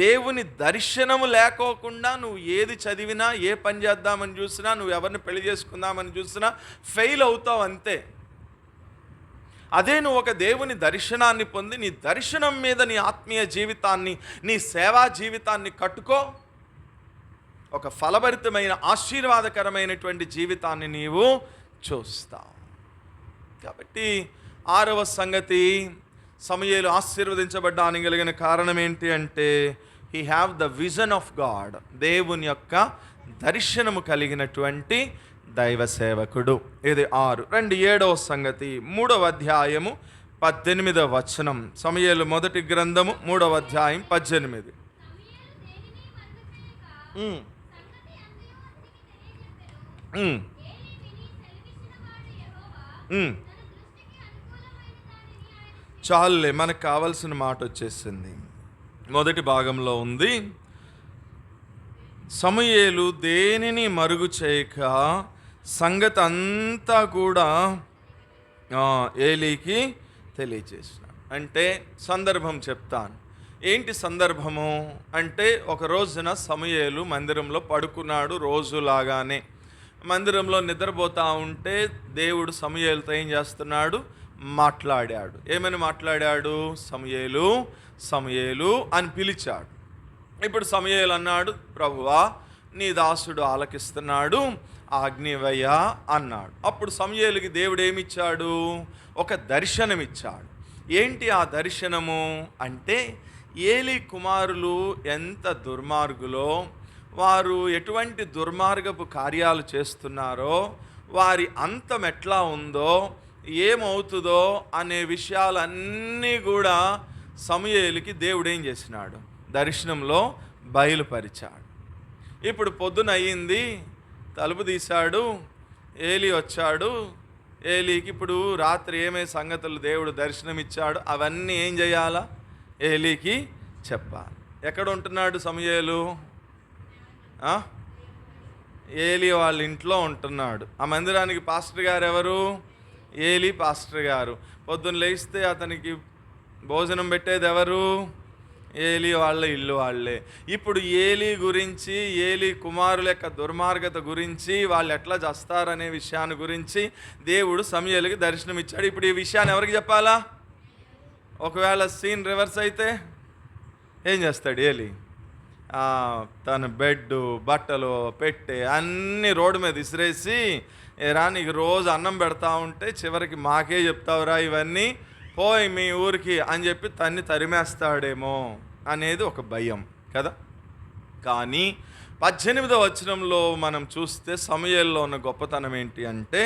[SPEAKER 1] దేవుని దర్శనము లేకోకుండా నువ్వు ఏది చదివినా, ఏ పని చేద్దామని చూసినా, నువ్వు ఎవరిని పెళ్లి చేసుకుందామని చూసినా ఫెయిల్ అవుతావు అంతే. అదే నువ్వు ఒక దేవుని దర్శనాన్ని పొంది, నీ దర్శనం మీద నీ ఆత్మీయ జీవితాన్ని, నీ సేవా జీవితాన్ని కట్టుకో, ఒక ఫలభరితమైన ఆశీర్వాదకరమైనటువంటి జీవితాన్ని నీవు చూస్తావు. కాబట్టి 6వ సంగతి, సమూయేలు ఆశీర్వదించబడ్డానికి కలిగిన కారణం ఏంటి అంటే, he have the vision of God. దేవుని యొక్క దర్శనము కలిగినటువంటి దైవ సేవకుడు. ఇది 6. 7వ సంగతి, 3వ అధ్యాయము 18వ వచనం. సమూయేలు మొదటి గ్రంథము 3వ అధ్యాయం 18. చాలులే, మనకు కావాల్సిన మాట వచ్చేసింది. మొదటి భాగంలో ఉంది, సమూయేలు దేనిని మరుగు చేయక సంగతి అంతా కూడా ఏలీకి తెలియచేసినాడు. అంటే సందర్భం చెప్తాను. ఏంటి సందర్భము అంటే, ఒక రోజున సమూయేలు మందిరంలో పడుకున్నాడు. రోజులాగానే మందిరంలో నిద్రపోతూ ఉంటే దేవుడు సమూయేలుతో ఏం చేస్తున్నాడు, మాట్లాడాడు. ఏమని మాట్లాడాడు? సమూయేలు, సమూయేలు అని పిలిచాడు. ఇప్పుడు సమూయేలు అన్నాడు, ప్రభువా నీ దాసుడు ఆలకిస్తున్నాడు, ఆజ్ఞవయ్యా అన్నాడు. అప్పుడు సమూయేలుకి దేవుడు ఏమిచ్చాడు? ఒక దర్శనం ఇచ్చాడు. ఏంటి ఆ దర్శనము అంటే, ఏలీ కుమారులు ఎంత దుర్మార్గులో, వారు ఎటువంటి దుర్మార్గపు కార్యాలు చేస్తున్నారో, వారి అంతం ఎట్లా ఉందో, ఏమవుతుందో అనే విషయాలన్నీ కూడా సమూయేలుకి దేవుడు ఏం చేసినాడు? దర్శనంలో బయలుపరిచాడు. ఇప్పుడు పొద్దున అయ్యింది, తలుపు తీశాడు, ఏలీ వచ్చాడు. ఏలీకి ఇప్పుడు రాత్రి ఏమే సంగతులు దేవుడు దర్శనమిచ్చాడు అవన్నీ ఏం చేయాలా? ఏలీకి చెప్పాలి. ఎక్కడ ఉంటున్నాడు సమూయేలు? ఏలీ వాళ్ళ ఇంట్లో ఉంటున్నాడు. ఆ మందిరానికి పాస్టర్ గారు ఎవరు? ఏలీ పాస్టర్ గారు. పొద్దున్న లేస్తే అతనికి భోజనం పెట్టేది ఎవరు? ఏలీ వాళ్ళ ఇల్లు వాళ్ళే. ఇప్పుడు ఏలీ గురించి, ఏలీ కుమారుల యొక్క దుర్మార్గత గురించి, వాళ్ళు ఎట్లా చేస్తారనే విషయాన్ని గురించి దేవుడు సమూయేలుకి దర్శనం ఇచ్చాడు. ఇప్పుడు ఈ విషయాన్ని ఎవరికి చెప్పాలా? ఒకవేళ సీన్ రివర్స్ అయితే ఏం చేస్తాడు ఏలీ? తన బెడ్, బట్టలు, పెట్టే అన్నీ రోడ్డు మీద విసిరేసి, ఏరా నీకు రోజు అన్నం పెడతా ఉంటే చివరికి మాకే చెప్తావురా ఇవన్నీ, పోయి మీ ఊరికి అని చెప్పి తరిమేస్తాడేమో అనేది ఒక భయం కదా. కానీ 18వ వచనంలో మనం చూస్తే సమూయేలులో ఉన్న గొప్పతనం ఏంటి అంటే,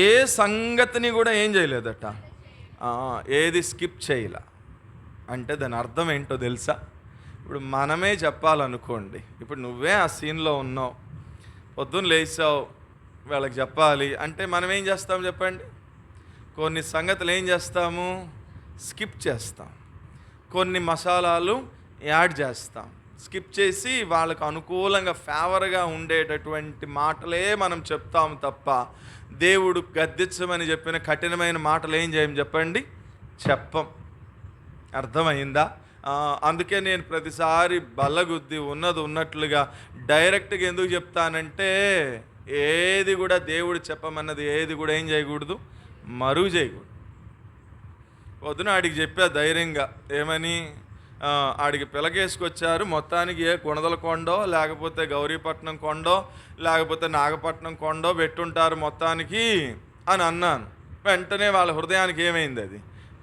[SPEAKER 1] ఏ సంగతిని కూడా ఏం చేయలేదట, ఏది స్కిప్ చేయలే. అంటే దాని అర్థం ఏంటో తెలుసా? ఇప్పుడు మనమే చెప్పాలనుకోండి, ఇప్పుడు నువ్వే ఆ సీన్లో ఉన్నావు, పొద్దున్న లేచావు, వాళ్ళకి చెప్పాలి అంటే మనం ఏం చేస్తాం చెప్పండి? కొన్ని సంగతులు ఏం చేస్తాము? స్కిప్ చేస్తాం. కొన్ని మసాలాలు యాడ్ చేస్తాం. స్కిప్ చేసి వాళ్ళకు అనుకూలంగా, ఫేవర్గా ఉండేటటువంటి మాటలే మనం చెప్తాము తప్ప, దేవుడు గద్దించమని చెప్పిన కఠినమైన మాటలు ఏం చేయం చెప్పండి? చెప్పం. అర్థమైందా? అందుకే నేను ప్రతిసారి బల్లగుద్ది ఉన్నది ఉన్నట్లుగా డైరెక్ట్గా ఎందుకు చెప్తానంటే, ఏది కూడా దేవుడు చెప్పమన్నది ఏది కూడా ఏం చేయకూడదు, మరుగు చేయకూడదు. పొద్దున ఆడికి చెప్పా ధైర్యంగా, ఏమని? ఆడికి పిలకేసుకొచ్చారు, మొత్తానికి ఏ కొణదల కొండో, లేకపోతే గౌరీపట్నం కొండో, లేకపోతే నాగపట్నం కొండో పెట్టుంటారు మొత్తానికి అని అన్నాను. వెంటనే వాళ్ళ హృదయానికి ఏమైంది? అది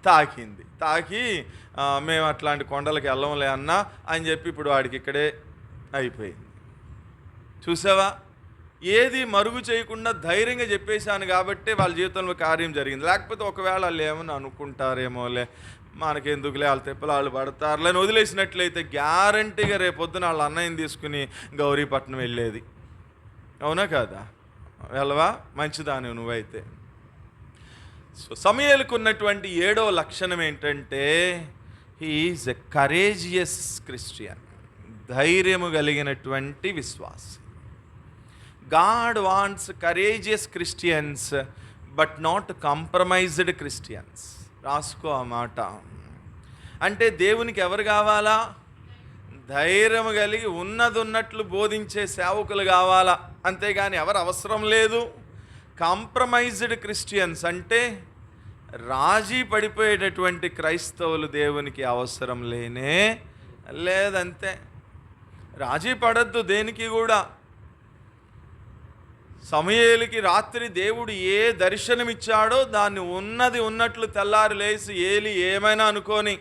[SPEAKER 1] తాకింది. తాకి మేము అట్లాంటి కొండలకు వెళ్ళంలే అన్నా అని చెప్పి ఇప్పుడు వాడికి ఇక్కడే అయిపోయింది. చూసావా, ఏది మరుగు చేయకుండా ధైర్యంగా చెప్పేశాను కాబట్టి వాళ్ళ జీవితంలో కార్యం జరిగింది. లేకపోతే ఒకవేళ వాళ్ళు ఏమని అనుకుంటారేమోలే, మనకెందుకులే, వాళ్ళ తిప్పలు వాళ్ళు పడతారులే అని వదిలేసినట్లయితే గ్యారంటీగా రేపొద్దున వాళ్ళ అన్నయ్యని తీసుకుని గౌరీపట్నం వెళ్ళేది. అవునా కాదా? వెళ్ళవా? మంచిదాని నువ్వైతే. సో సమూయేలుకు ఉన్నటువంటి 7వ లక్షణం ఏంటంటే he is a courageous Christian, ధైర్యము కలిగినటువంటి విశ్వాసి. God wants courageous Christians but not compromised Christians. రాసుకో ఆ మాట. అంటే దేవునికి ఎవరు కావాలా? ధైర్యం కలిగి ఉన్నట్లు బోధించే సేవకులు కావాలా, అంతేగాని ఎవరు అవసరం లేదు. కాంప్రమైజ్డ్ క్రిస్టియన్స్ అంటే రాజీ పడిపోయేటటువంటి క్రైస్తవులు దేవునికి అవసరం లేదంతే. రాజీ పడద్దు దేనికి కూడా. సమూయేలుకి రాత్రి దేవుడు ఏ దర్శనమిచ్చాడో దాన్ని ఉన్నట్లు తెల్లారి లేచి ఏలి ఏమైనా అనుకోని,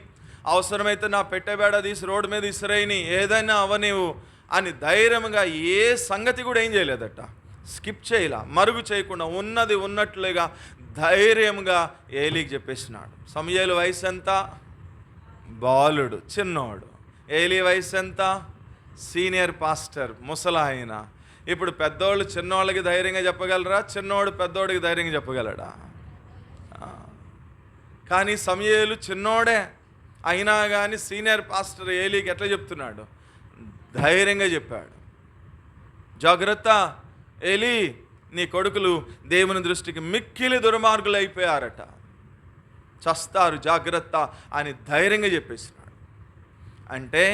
[SPEAKER 1] అవసరమైతే నా పెట్టెబేడ తీసి రోడ్డు మీద ఇసిరేయని, ఏదైనా అవనివు అని ధైర్యంగా ఏ సంగతి కూడా ఏం చేయలేదట, స్కిప్ చేయలా, మరుగు చేయకుండా ఉన్నట్లుగా ధైర్యంగా ఏలీకి చెప్పేసినాడు. సమూయేలు వయసు ఎంత? బాలుడు, చిన్నోడు. ఏలీ వయసు ఎంత? సీనియర్ పాస్టర్, ముసలాయన. ఇప్పుడు పెద్దోళ్ళు చిన్నోళ్ళకి ధైర్యంగా చెప్పగలరా? చిన్నోడు పెద్దోడికి ధైర్యంగా చెప్పగలడా? కానీ సమూయేలు చిన్నోడే అయినా కానీ సీనియర్ పాస్టర్ ఏలీకి ఎట్లా చెప్తున్నాడు? ధైర్యంగా చెప్పాడు. జాగ్రత్త ఏలీ, నీ కొడుకులు దేవుని దృష్టికి మిక్కిలి దుర్మార్గులు అయిపోయారట, చస్తారు, జాగ్రత్త అని ధైర్యంగా చెప్పేసినాడు. అంటే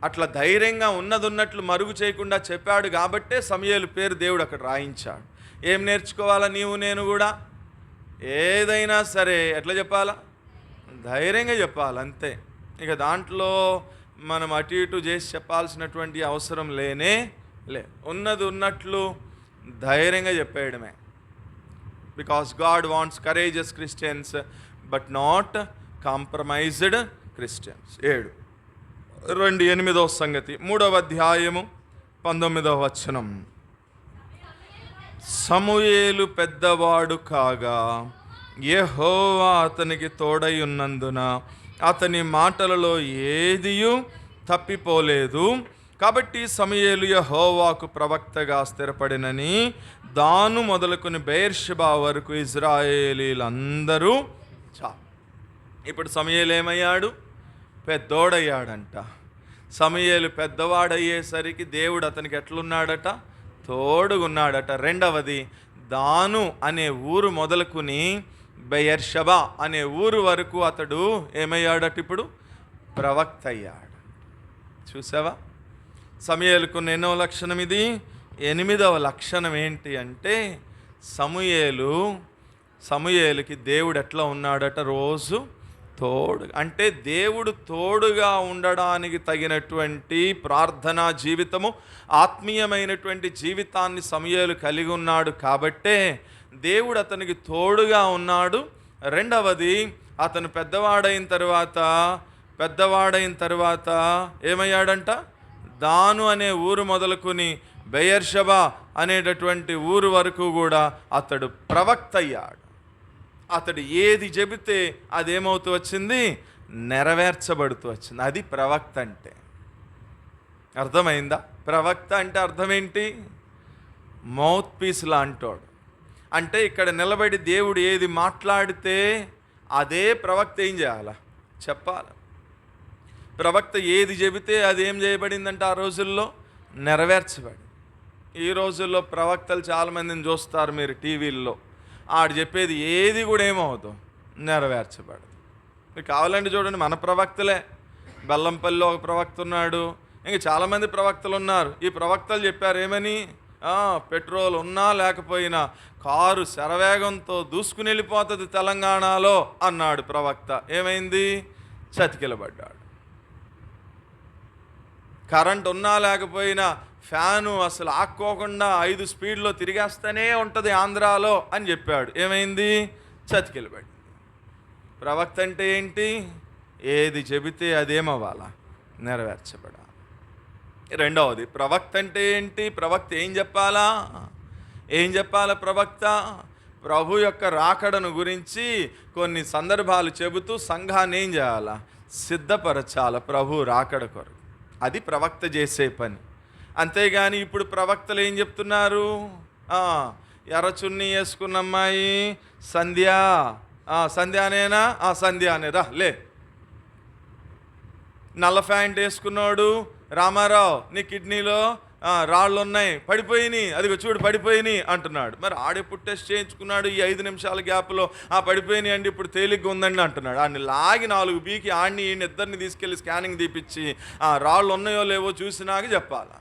[SPEAKER 1] అట్లా ధైర్యంగా ఉన్నట్లు మరుగు చేయకుండా చెప్పాడు కాబట్టే సమూయేలు పేరు దేవుడు అక్కడ రాయించాడు. ఏం నేర్చుకోవాలా నీవు నేను కూడా? ఏదైనా సరే ఎట్లా చెప్పాలా? ధైర్యంగా చెప్పాలంతే. ఇక దాంట్లో మనం అటు ఇటు చేసి చెప్పాల్సినటువంటి అవసరం ఉన్నట్లు ధైర్యంగా చెప్పేయడమే. Because God wants courageous Christians but not compromised Christians. 8వ సంగతి, 3వ అధ్యాయము 19వ వచనం. సమూయేలు పెద్దవాడు కాగా యెహోవా అతనికి తోడై ఉన్నందున అతని మాటలలో ఏదియూ తప్పిపోలేదు. కాబట్టి సమూయేలు యెహోవాకు ప్రవక్తగా స్థిరపడినని దాను మొదలుకొని బెయేర్షెబా వరకు ఇజ్రాయేలీలందరూ ఇప్పుడు సమూయేలు ఏమయ్యాడు? పెద్దోడయ్యాడంట. సమూయేలు పెద్దవాడయ్యేసరికి దేవుడు అతనికి ఎట్లున్నాడట? తోడుగున్నాడట. రెండవది, దాను అనే ఊరు మొదలుకుని బెయేర్షెబా అనే ఊరు వరకు అతడు ఏమయ్యాడట? ఇప్పుడు ప్రవక్త అయ్యాడు. చూసావా, సమూయేలుకున్న ఎన్నో లక్షణం ఇది? 8వ లక్షణం ఏంటి అంటే సమూయేలుకి దేవుడు ఎట్లా ఉన్నాడట? రోజు తోడు. అంటే దేవుడు తోడుగా ఉండడానికి తగినటువంటి ప్రార్థనా జీవితము, ఆత్మీయమైనటువంటి జీవితాన్ని సమూయేలు కలిగి ఉన్నాడు కాబట్టే దేవుడు అతనికి తోడుగా ఉన్నాడు. రెండవది, అతను పెద్దవాడైన తర్వాత ఏమయ్యాడంట? దాను అనే ఊరు మొదలుకొని బెయేర్షెబా అనేటటువంటి ఊరు వరకు కూడా అతడు ప్రవక్త అయ్యాడు. అతడు ఏది చెబితే అదేమవుతూ వచ్చింది? నెరవేర్చబడుతూ వచ్చింది. అది ప్రవక్త అంటే. అర్థమైందా? ప్రవక్త అంటే అర్థం ఏంటి? మౌత్ పీస్ లాంటోడు. అంటే ఇక్కడ నిలబడి దేవుడు ఏది మాట్లాడితే అదే ప్రవక్త ఏం చేయాలా? చెప్పాలి. ప్రవక్త ఏది చెబితే అది ఏం చేయబడిందంటే ఆ రోజుల్లో నెరవేర్చబడి. ఈ రోజుల్లో ప్రవక్తలు చాలామందిని చూస్తారు మీరు టీవీల్లో. ఆడు చెప్పేది ఏది కూడా ఏమవుతాం? నెరవేర్చబడదు. మీకు కావాలంటే చూడండి, మన ప్రవక్తలే. బెల్లంపల్లిలో ఒక ప్రవక్త ఉన్నాడు, ఇంకా చాలామంది ప్రవక్తలు ఉన్నారు. ఈ ప్రవక్తలు చెప్పారు ఏమని? పెట్రోల్ ఉన్నా లేకపోయినా కారు శరవేగంతో దూసుకుని వెళ్ళిపోతుంది తెలంగాణలో అన్నాడు ప్రవక్త. ఏమైంది? చతికిలబడ్డాడు. కరెంట్ ఉన్నా లేకపోయినా ఫ్యాను అసలు ఆక్కోకుండా 5 స్పీడ్లో తిరిగేస్తూనే ఉంటుంది ఆంధ్రాలో అని చెప్పాడు. ఏమైంది? చతికిలబడింది. ప్రవక్త అంటే ఏంటి? ఏది చెబితే అదేమవ్వాలా? నెరవేర్చబడాలి. రెండవది, ప్రవక్త అంటే ఏంటి? ప్రవక్త ఏం చెప్పాలా? ఏం చెప్పాలా ప్రవక్త? ప్రభు యొక్క రాకడను గురించి కొన్ని సందర్భాలు చెబుతూ సంఘాన్ని ఏం చేయాలా? సిద్ధపరచాల ప్రభు రాకడ కొరకు. అది ప్రవక్త చేసే పని. అంతేగాని ఇప్పుడు ప్రవక్తలు ఏం చెప్తున్నారు? ఎర్ర చున్నీ వేసుకున్న అమ్మాయి సంధ్య, సంధ్యానేనా? సంధ్యానే, రా లే. నల్ల ప్యాంట్ వేసుకున్నాడు, రామారావు నీ కిడ్నీలో రాళ్ళు ఉన్నాయి, పడిపోయినాయి, అదిగో చూడు పడిపోయినాయి అంటున్నాడు. మరి ఆడెప్పుడు టెస్ట్ చేయించుకున్నాడు? ఈ 5 నిమిషాల గ్యాప్లో పడిపోయినాయి అండి, ఇప్పుడు తేలిగ్గా ఉందండి అంటున్నాడు. ఆడిని లాగి 4 బీకి ఆడిని ఈయన ఇద్దరిని తీసుకెళ్ళి స్కానింగ్ తీపిచ్చి రాళ్ళు ఉన్నాయో లేవో చూసినాక చెప్పాలా.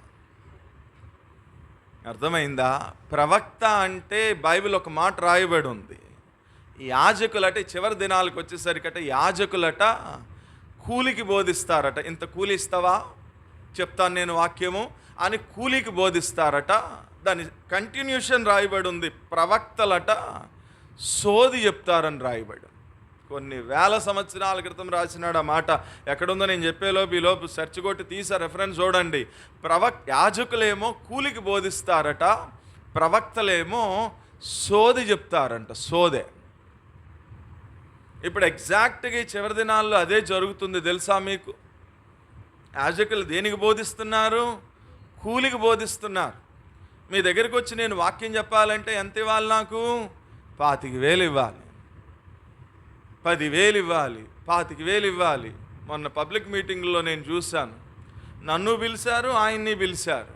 [SPEAKER 1] అర్థమైందా? ప్రవక్త అంటే బైబిల్ ఒక మాట రాయబడి ఉంది. యాజకులట చివరి దినాలకు వచ్చేసరికట యాజకులట కూలికి బోధిస్తారట. ఇంత కూలి ఇస్తావా, చెప్తాను నేను వాక్యము అని కూలికి బోధిస్తారట. దాని కంటిన్యూషన్ రాయబడి ఉంది. ప్రవక్తలట సోది చెప్తారని రాయబడి. కొన్ని వేల సంవత్సరాల క్రితం రాసినాడు ఆ మాట. ఎక్కడుందో నేను చెప్పేలోపు ఈలోపు సెర్చ్ కొట్టి తీసా రెఫరెన్స్ చూడండి. యాజకులేమో కూలికి బోధిస్తారట, ప్రవక్తలేమో సోది చెప్తారంట. సోదే. ఇప్పుడు ఎగ్జాక్ట్గా చివరి దినాల్లో అదే జరుగుతుంది తెలుసా మీకు? యాజకులు దేనికి బోధిస్తున్నారు? కూలికి బోధిస్తున్నారు. మీ దగ్గరికి వచ్చి నేను వాక్యం చెప్పాలంటే ఎంత ఇవ్వాలి? నాకు 25,000 ఇవ్వాలి, 10,000 ఇవ్వాలి, 25,000 ఇవ్వాలి. మొన్న పబ్లిక్ మీటింగ్లో నేను చూశాను. నన్ను పిలిచారు, ఆయన్ని పిలిచారు.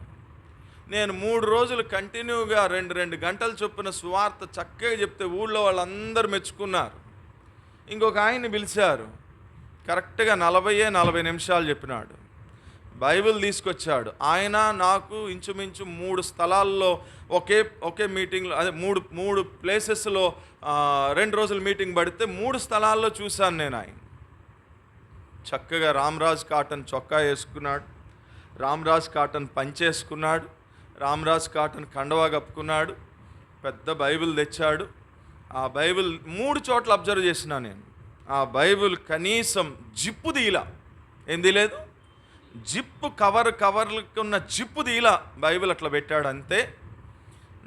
[SPEAKER 1] నేను 3 రోజులు కంటిన్యూగా 2 గంటలు చొప్పున సువార్త చక్కగా చెప్తే ఊళ్ళో వాళ్ళందరూ మెచ్చుకున్నారు. ఇంకొక ఆయన్ని పిలిచారు, కరెక్ట్గా 40 నిమిషాలు చెప్పినాడు. బైబిల్ తీసుకొచ్చాడు. ఆయన నాకు ఇంచుమించు 3 స్థలాల్లో ఒకే మీటింగ్లో, అదే 3 ప్లేసెస్లో 2 రోజులు మీటింగ్ పడితే 3 స్థలాల్లో చూశాను నేను. ఆయన చక్కగా రామ్రాజ్ కాటన్ చొక్కా వేసుకున్నాడు, రామ్రాజ్ కాటన్ పంచేసుకున్నాడు, రామ్రాజ్ కాటన్ కండవా కప్పుకున్నాడు, పెద్ద బైబిల్ తెచ్చాడు. ఆ బైబిల్ 3 చోట్ల అబ్జర్వ్ చేసినా నేను. ఆ బైబిల్ కనీసం జిప్పు తీలా. ఏంది లేదు, జిప్పు కవర్లకు ఉన్న జిప్పు తీలా. బైబిల్ అట్లా పెట్టాడు అంతే.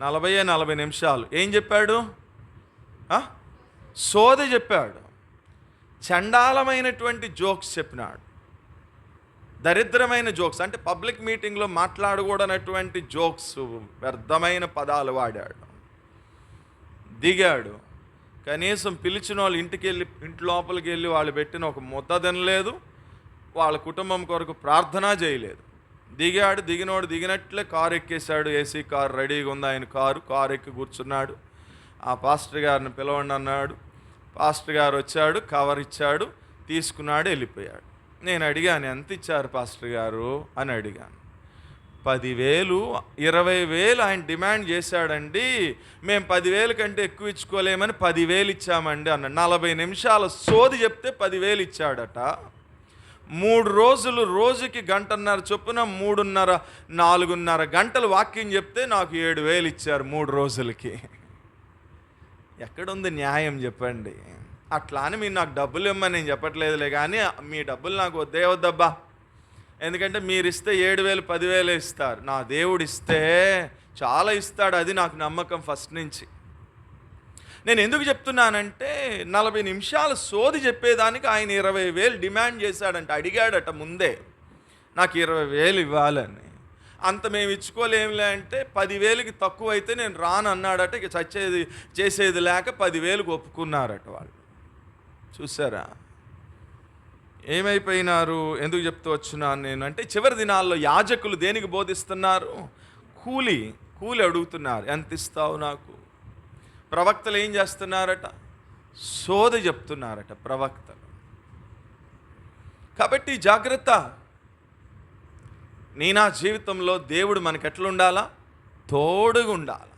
[SPEAKER 1] 40 నిమిషాలు ఏం చెప్పాడు? సోది చెప్పాడు. చండాలమైనటువంటి జోక్స్ చెప్పినాడు, దరిద్రమైన జోక్స్. అంటే పబ్లిక్ మీటింగ్లో మాట్లాడకూడనటువంటి జోక్స్, వ్యర్థమైన పదాలు వాడాడు. దిగాడు. కనీసం పిలిచిన వాళ్ళు ఇంటి లోపలికి వెళ్ళి వాళ్ళు పెట్టిన ఒక ముద్ద తినలేదు, వాళ్ళ కుటుంబం కొరకు ప్రార్థన చేయలేదు. దిగాడు. దిగినట్లే కారు ఎక్కేశాడు. ఏసీ కారు రెడీగా ఉంది ఆయన కారు ఎక్కి కూర్చున్నాడు. ఆ పాస్టర్ గారిని పిలవండి అన్నాడు. పాస్టర్ గారు వచ్చాడు, కవర్ ఇచ్చాడు, తీసుకున్నాడు, వెళ్ళిపోయాడు. నేను అడిగాను, ఎంత ఇచ్చారు పాస్టర్ గారు అని అడిగాను. 10,000, 20,000 ఆయన డిమాండ్ చేశాడండి. మేము 10,000 కంటే ఎక్కువ ఇచ్చుకోలేమని 10,000 ఇచ్చామండి అన్నాడు. 40 నిమిషాల సోది చెప్తే 10,000 ఇచ్చాడట. 3 రోజులు, రోజుకి 1.5 గంట చొప్పున 3.5, 4.5 గంటలు వాక్యం చెప్తే నాకు 7,000 ఇచ్చారు 3 రోజులకి. ఎక్కడుంది న్యాయం చెప్పండి? అట్లా అని మీరు నాకు డబ్బులు ఇమ్మని నేను చెప్పట్లేదులే, కానీ మీ డబ్బులు నాకు వద్దబ్బా. ఎందుకంటే మీరు ఇస్తే 7,000, 10,000 ఇస్తారు. నా దేవుడు ఇస్తే చాలా ఇస్తాడు, అది నాకు నమ్మకం ఫస్ట్ నుంచి. నేను ఎందుకు చెప్తున్నానంటే 40 నిమిషాలు సోది చెప్పేదానికి ఆయన 20,000 డిమాండ్ చేశాడంట. అడిగాడట ముందే, నాకు 20,000 ఇవ్వాలని. అంత మేము ఇచ్చుకోలేములే అంటే 10,000కి తక్కువ అయితే నేను రాను అన్నాడట. ఇక చేసేది లేక 10,000కి ఒప్పుకున్నారట వాళ్ళు. చూసారా ఏమైపోయినారు? ఎందుకు చెప్తూ వచ్చున్నాను నేను అంటే, చివరి దినాల్లో యాజకులు దేనికి బోధిస్తున్నారు? కూలి అడుగుతున్నారు. ఎంత ఇస్తావు నాకు? ప్రవక్తలు ఏం చేస్తున్నారట? సోది చెప్తున్నారట ప్రవక్తలు. కాబట్టి జాగ్రత్త. నా జీవితంలో దేవుడు మనకి ఎట్లుండాలా? తోడుగా ఉండాలి.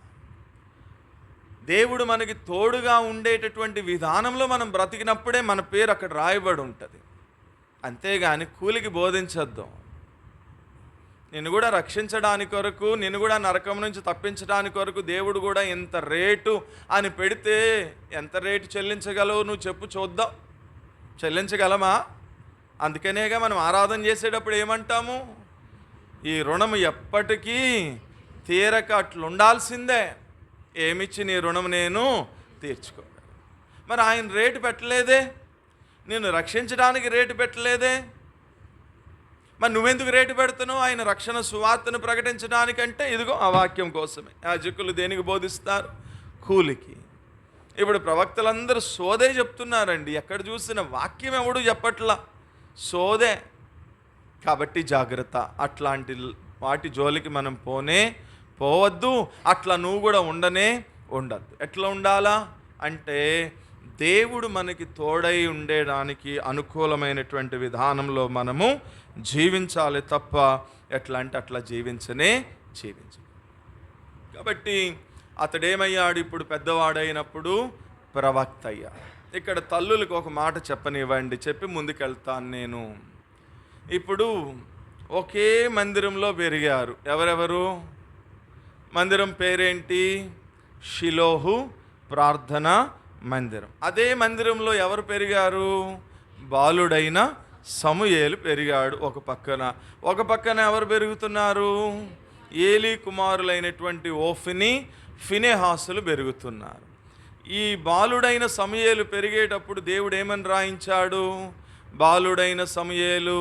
[SPEAKER 1] దేవుడు మనకి తోడుగా ఉండేటటువంటి విధానంలో మనం బ్రతికినప్పుడే మన పేరు అక్కడ రాయబడి ఉంటుంది. అంతేగాని కూలికి బోధించొద్దు. నిన్ను కూడా రక్షించడానికి కొరకు, నిన్ను కూడా నరకం నుంచి తప్పించడానికి కొరకు దేవుడు కూడా ఎంత రేటు అని పెడితే ఎంత రేటు చెల్లించగలవు నువ్వు చెప్పు చూద్దాం. చెల్లించగలమా? అందుకనేగా మనం ఆరాధన చేసేటప్పుడు ఏమంటాము? ఈ రుణము ఎప్పటికీ తీరక అట్లుండాల్సిందే. ఏమిచ్చి నీ రుణం నేను తీర్చుకోగలను. మరి ఆయన రేటు పెట్టలేదే, నిన్ను రక్షించడానికి రేటు పెట్టలేదే, మరి నువ్వెందుకు రేటు పెడుతున్నావు? ఆయన రక్షణ సువార్తను ప్రకటించడానికంటే ఇదిగో ఆ వాక్యం కోసమే. యాజకులు దేనికి బోధిస్తారు? కూలికి. ఇప్పుడు ప్రవక్తలందరూ సోదే చెప్తున్నారండి. ఎక్కడ చూసిన వాక్యం ఎవడు చెప్పట్లా, సోదే. కాబట్టి జాగ్రత్త, అట్లాంటి వాటి జోలికి మనం పోవద్దు. అట్లా నువ్వు కూడా ఉండద్దు. ఎట్లా ఉండాలా అంటే దేవుడు మనకి తోడై ఉండడానికి అనుకూలమైనటువంటి విధానంలో మనము జీవించాలి తప్ప ఎట్లా అంటే అట్లా జీవించు. కాబట్టి అతడేమయ్యాడు? ఇప్పుడు పెద్దవాడైనప్పుడు ప్రవక్త అయ్యాడు. ఇక్కడ తల్లులకు ఒక మాట చెప్పనివ్వండి, చెప్పి ముందుకెళ్తాను నేను. ఇప్పుడు ఒకే మందిరంలో పెరిగారు. ఎవరెవరు? మందిరం పేరేంటి? షిలోహు ప్రార్థన మందిరం. అదే మందిరంలో ఎవరు పెరిగారు? బాలుడైన సమూయేలు పెరిగాడు ఒక పక్కన ఎవరు పెరుగుతున్నారు? ఏలీ కుమారులైనటువంటి ఓఫ్ని, ఫినెహాసులు పెరుగుతున్నారు. ఈ బాలుడైన సమూయేలు పెరిగేటప్పుడు దేవుడు ఏమని రాయించాడు? బాలుడైన సమూయేలు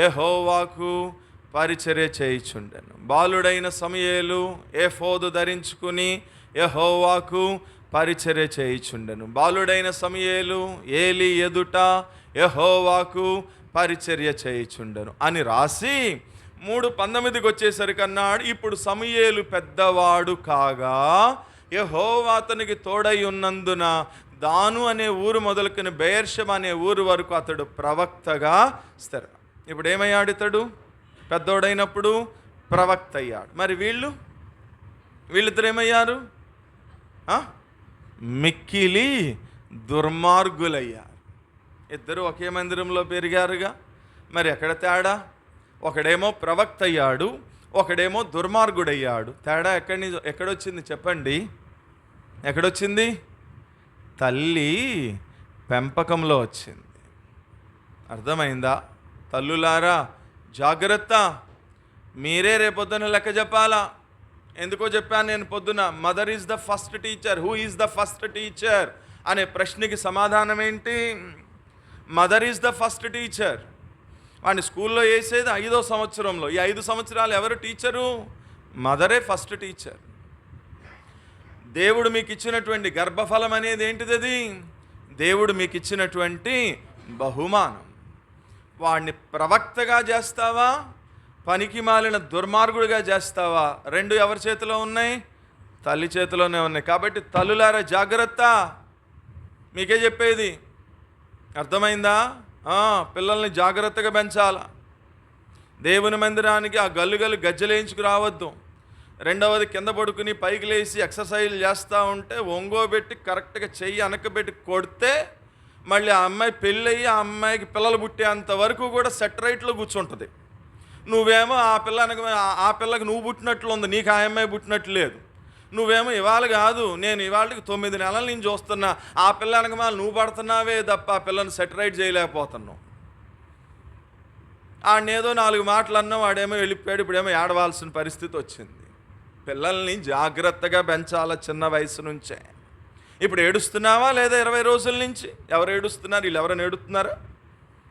[SPEAKER 1] యెహోవాకు పరిచర్య చేయుచుండెను. బాలుడైన సమూయేలు ఎఫోదు ధరించుకుని యెహోవాకు పరిచర్య చేయుచుండెను. బాలుడైన సమూయేలు ఏలీ ఎదుట యెహోవాకు పరిచర్య చేయుచుండెను అని రాసి 3:19 వచ్చేసరికి అన్నాడు, ఇప్పుడు సమూయేలు పెద్దవాడు కాగా యెహోవా అతనికి తోడై ఉన్నందున దాను అనే ఊరు మొదలుకొని బెయేర్షెబా అనే ఊరు వరకు అతడు ప్రవక్తగా స్థిరం. ఇప్పుడు ఏమయ్యాడు? ఇతడు పెద్దోడైనప్పుడు ప్రవక్త అయ్యాడు. మరి వీళ్ళిద్దరు ఏమయ్యారు? మిక్కిలి దుర్మార్గులయ్యారు. ఇద్దరు ఒకే మందిరంలో పెరిగారుగా, మరి ఎక్కడ తేడా? ఒకడేమో ప్రవక్త అయ్యాడు, ఒకడేమో దుర్మార్గుడయ్యాడు. తేడా ఎక్కడొచ్చింది చెప్పండి? ఎక్కడొచ్చింది? తల్లి పెంపకంలో వచ్చింది. అర్థమైందా? తల్లులారా జాగ్రత్త, మీరే రేపొద్దున లెక్క చెప్పాలా. ఎందుకో చెప్పాను నేను పొద్దున, mother is the first teacher. Who is the first teacher అనే ప్రశ్నకి సమాధానం ఏంటి? Mother is the first teacher. వాడిని స్కూల్లో వేసేది 5వ సంవత్సరంలో. ఈ 5 సంవత్సరాలు ఎవరు టీచరు? మదరే first teacher. దేవుడు మీకు ఇచ్చినటువంటి గర్భఫలం అనేది ఏంటిది? అది దేవుడు మీకు ఇచ్చినటువంటి బహుమానం. వాడిని ప్రవక్తగా చేస్తావా, పనికి మాలిన దుర్మార్గుడిగా చేస్తావా? రెండు ఎవరి చేతిలో ఉన్నాయి? తల్లి చేతిలోనే ఉన్నాయి. కాబట్టి తల్లులారా జాగ్రత్త, మీకే చెప్పేది. అర్థమైందా? పిల్లల్ని జాగ్రత్తగా పెంచాలా. దేవుని మందిరానికి ఆ గల్లు గజ్జలేయించుకు రావద్దు. రెండవది, కింద పడుకుని పైకి లేచి ఎక్సర్సైజ్ చేస్తూ ఉంటే ఒంగోబెట్టి కరెక్ట్గా చెయ్యి వెనకబెట్టి కొడితే మళ్ళీ ఆ అమ్మాయి పెళ్ళయి ఆ అమ్మాయికి పిల్లలు పుట్టేంత వరకు కూడా సెట్ రైట్లో కూర్చుంటుంది. నువ్వేమో ఆ పిల్లకి నువ్వు పుట్టినట్లు ఉంది, నీకు ఆ అమ్మాయి పుట్టినట్లు లేదు. నువ్వేమో ఇవాళ కాదు, నేను ఇవాళకి 9 నెలల నుంచి చూస్తున్నా, ఆ పిల్లనకి నువ్వు పడుతున్నావే తప్ప ఆ పిల్లని సెట్ రైట్ చేయలేకపోతున్నావు. ఆడనేదో 4 మాటలు అన్నా వాడేమో వెళ్ళిపోయాడు. ఇప్పుడేమో ఏడవాల్సిన పరిస్థితి వచ్చింది. పిల్లల్ని జాగ్రత్తగా పెంచాల చిన్న వయసు నుంచే. ఇప్పుడు ఏడుస్తున్నావా లేదా? 20 రోజుల నుంచి ఎవరు ఏడుస్తున్నారు? వీళ్ళు ఎవరైనా ఏడుస్తున్నారా?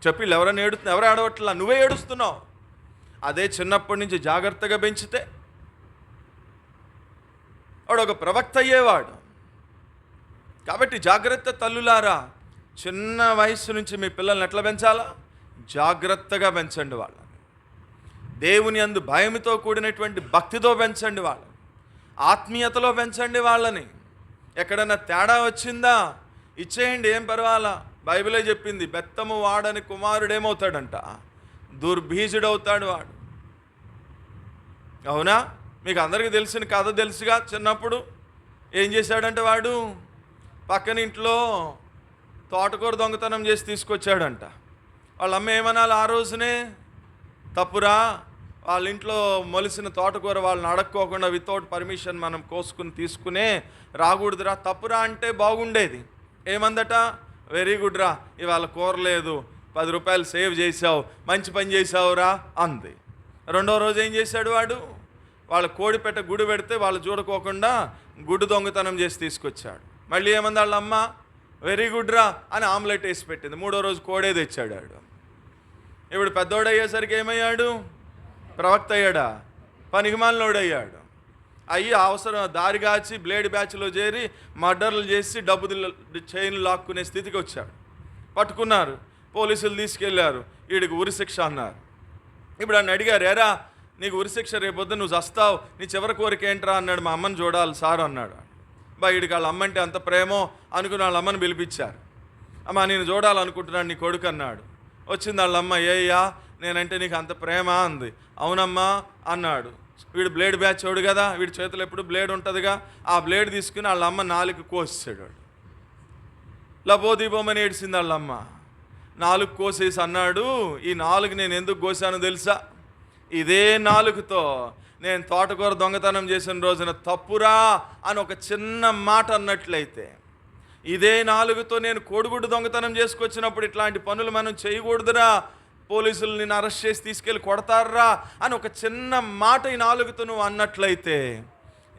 [SPEAKER 1] చెప్పి వీళ్ళు ఎవరైనా ఏడుతున్నారు? ఎవరు ఏడవట్లా, నువ్వే ఏడుస్తున్నావు. అదే చిన్నప్పటి నుంచి జాగ్రత్తగా పెంచితే వాడు ఒక ప్రవక్త అయ్యేవాడు. కాబట్టి జాగ్రత్త తల్లులారా, చిన్న వయసు నుంచి మీ పిల్లల్ని ఎట్లా పెంచాలా? జాగ్రత్తగా పెంచండి వాళ్ళని. దేవుని యందు భయంతో కూడినటువంటి భక్తితో పెంచండి వాళ్ళని. ఆత్మీయతలో పెంచండి వాళ్ళని. ఎక్కడన్నా తేడా వచ్చిందా ఇచ్చేయండి, ఏం పర్వాలా. బైబిలే చెప్పింది, బెత్తము వాడని కుమారుడు ఏమవుతాడంట? దుర్బీజుడవుతాడు వాడు. అవునా? మీకు అందరికీ తెలిసిన కథ తెలుసుగా. చిన్నప్పుడు ఏం చేశాడంటే వాడు పక్కన ఇంట్లో తోటకూర దొంగతనం చేసి తీసుకొచ్చాడంట. వాళ్ళ అమ్మ ఏమనాలి ఆ రోజునే? తప్పురా, వాళ్ళ ఇంట్లో మొలిసిన తోటకూర వాళ్ళని అడక్కోకుండా వితౌట్ పర్మిషన్ మనం కోసుకుని తీసుకునే రాకూడదురా, తప్పురా అంటే బాగుండేది. ఏమందట? వెరీ గుడ్ రా, ఇవాళ కూర లేదు, 10 రూపాయలు సేవ్ చేసావు, మంచి పని చేసావురా అంది. రెండో రోజు ఏం చేశాడు వాడు? వాళ్ళ కోడిపెట్ట గుడి పెడితే వాళ్ళు చూడుకోకుండా గుడ్డు దొంగతనం చేసి తీసుకొచ్చాడు. మళ్ళీ ఏమంది వాళ్ళ అమ్మ? వెరీ గుడ్ రా అని ఆమ్లెట్ వేసి పెట్టింది. మూడో రోజు కోడే తెచ్చాడు వాడు. ఇప్పుడు పెద్దోడు అయ్యేసరికి ఏమయ్యాడు? ప్రవక్త అయ్యాడా? పనికిమాలినోడయ్యాడు. అయ్యి అవసరం దారిగాచి బ్లేడ్ బ్యాచ్లో చేరి మర్డర్లు చేసి డబ్బు చైన్లు లాక్కునే స్థితికి వచ్చాడు. పట్టుకున్నారు, పోలీసులు తీసుకెళ్లారు, వీడికి ఉరిశిక్ష అన్నారు. ఇప్పుడు ఆయన అడిగారు, ఎరా నీకు ఉరిశిక్ష, రేపొద్దు నువ్వు చస్తావు, నీ చివరి కోరిక ఏంట్రా అన్నాడు. మా అమ్మని చూడాలి సార్ అన్నాడు. వీడికి వాళ్ళ అమ్మంటే అంత ప్రేమో అనుకుని వాళ్ళ అమ్మని పిలిపించారు. అమ్మ నేను చూడాలనుకుంటున్నాను నీ కొడుకు అన్నాడు. వచ్చింది వాళ్ళ అమ్మ, ఏయ్యా నేనంటే నీకు అంత ప్రేమ అంది. అవునమ్మా అన్నాడు. వీడు బ్లేడ్ బ్యాచ్ వాడు కదా, వీడి చేతిలో ఎప్పుడు బ్లేడ్ ఉంటుందిగా, ఆ బ్లేడ్ తీసుకుని వాళ్ళ అమ్మ నాలుగు కోసేసాడు. వాడు లబోదీపమని ఏడ్చింది వాళ్ళ అమ్మ. 4 కోసేసి అన్నాడు, ఈ 4 నేను ఎందుకు కోసానో తెలుసా? ఇదే 4తో నేను తోటకూర దొంగతనం చేసిన రోజున తప్పురా అని ఒక చిన్న మాట అన్నట్లయితే, ఇదే 4తో నేను కోడిగుడ్డు దొంగతనం చేసుకొచ్చినప్పుడు ఇట్లాంటి పనులు మనం చేయకూడదురా, పోలీసులు నిన్ను అరెస్ట్ చేసి తీసుకెళ్ళి కొడతారా అని ఒక చిన్న మాట ఈ 4తో నువ్వు అన్నట్లయితే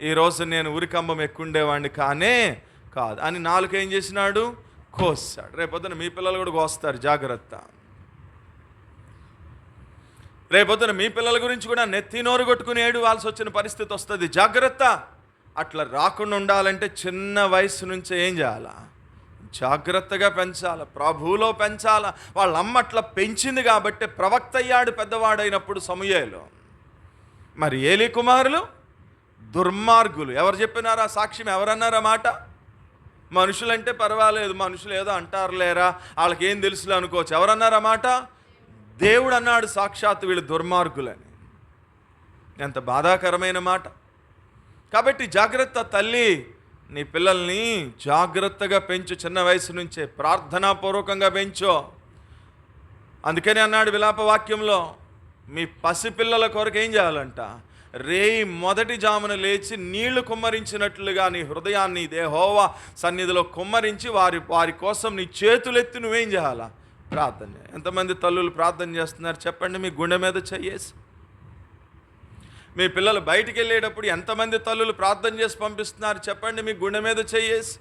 [SPEAKER 1] ఈరోజు నేను ఉరికంబం ఎక్కుండేవాడిని కానే కాదు అని 4 ఏం చేసినాడు? కోస్తాడు. రేపొద్దున మీ పిల్లలు కూడా కోస్తారు, జాగ్రత్త. రేపొద్దున మీ పిల్లల గురించి కూడా నెత్తి నోరు కొట్టుకుని ఏడవాల్సి వచ్చిన పరిస్థితి వస్తుంది, జాగ్రత్త. అట్లా రాకుండా ఉండాలంటే చిన్న వయసు నుంచే ఏం చేయాలా? జాగ్రత్తగా పెంచాలి, ప్రభువులో పెంచాల. వాళ్ళ అమ్మ అట్లా పెంచింది కాబట్టి ప్రవక్త అయ్యాడు పెద్దవాడైనప్పుడు సమూయేలు. మరి ఏలీ కుమారులు దుర్మార్గులు. ఎవరు చెప్పినారా సాక్ష్యం? ఎవరన్నారా మాట? మనుషులంటే పర్వాలేదు, మనుషులు ఏదో అంటారు లేరా, వాళ్ళకి ఏం తెలుసులే అనుకోవచ్చు. ఎవరన్నారా మాట? దేవుడు అన్నాడు సాక్షాత్ వీళ్ళు దుర్మార్గులని. ఎంత బాధాకరమైన మాట. కాబట్టి జాగ్రత్త తల్లి, నీ పిల్లల్ని జాగ్రత్తగా పెంచు, చిన్న వయసు నుంచే ప్రార్థనాపూర్వకంగా పెంచో. అందుకని అన్నాడు విలాప వాక్యంలో, మీ పసిపిల్లల కొరకు ఏం చేయాలంట? రేయి మొదటి జామున లేచి నీళ్లు కుమ్మరించినట్లుగా నీ హృదయాన్ని యెహోవా సన్నిధిలో కుమ్మరించి వారి కోసం నీ చేతులెత్తి నువ్వేం చేయాలా? ప్రార్థన. ఎంతమంది తల్లులు ప్రార్థన చేస్తున్నారు చెప్పండి మీ గుండె మీద చెయ్యేసి? మీ పిల్లలు బయటికి వెళ్ళేటప్పుడు ఎంతమంది తల్లులు ప్రార్థన చేసి పంపిస్తున్నారు చెప్పండి మీ గుండె మీద చెయ్యేసి?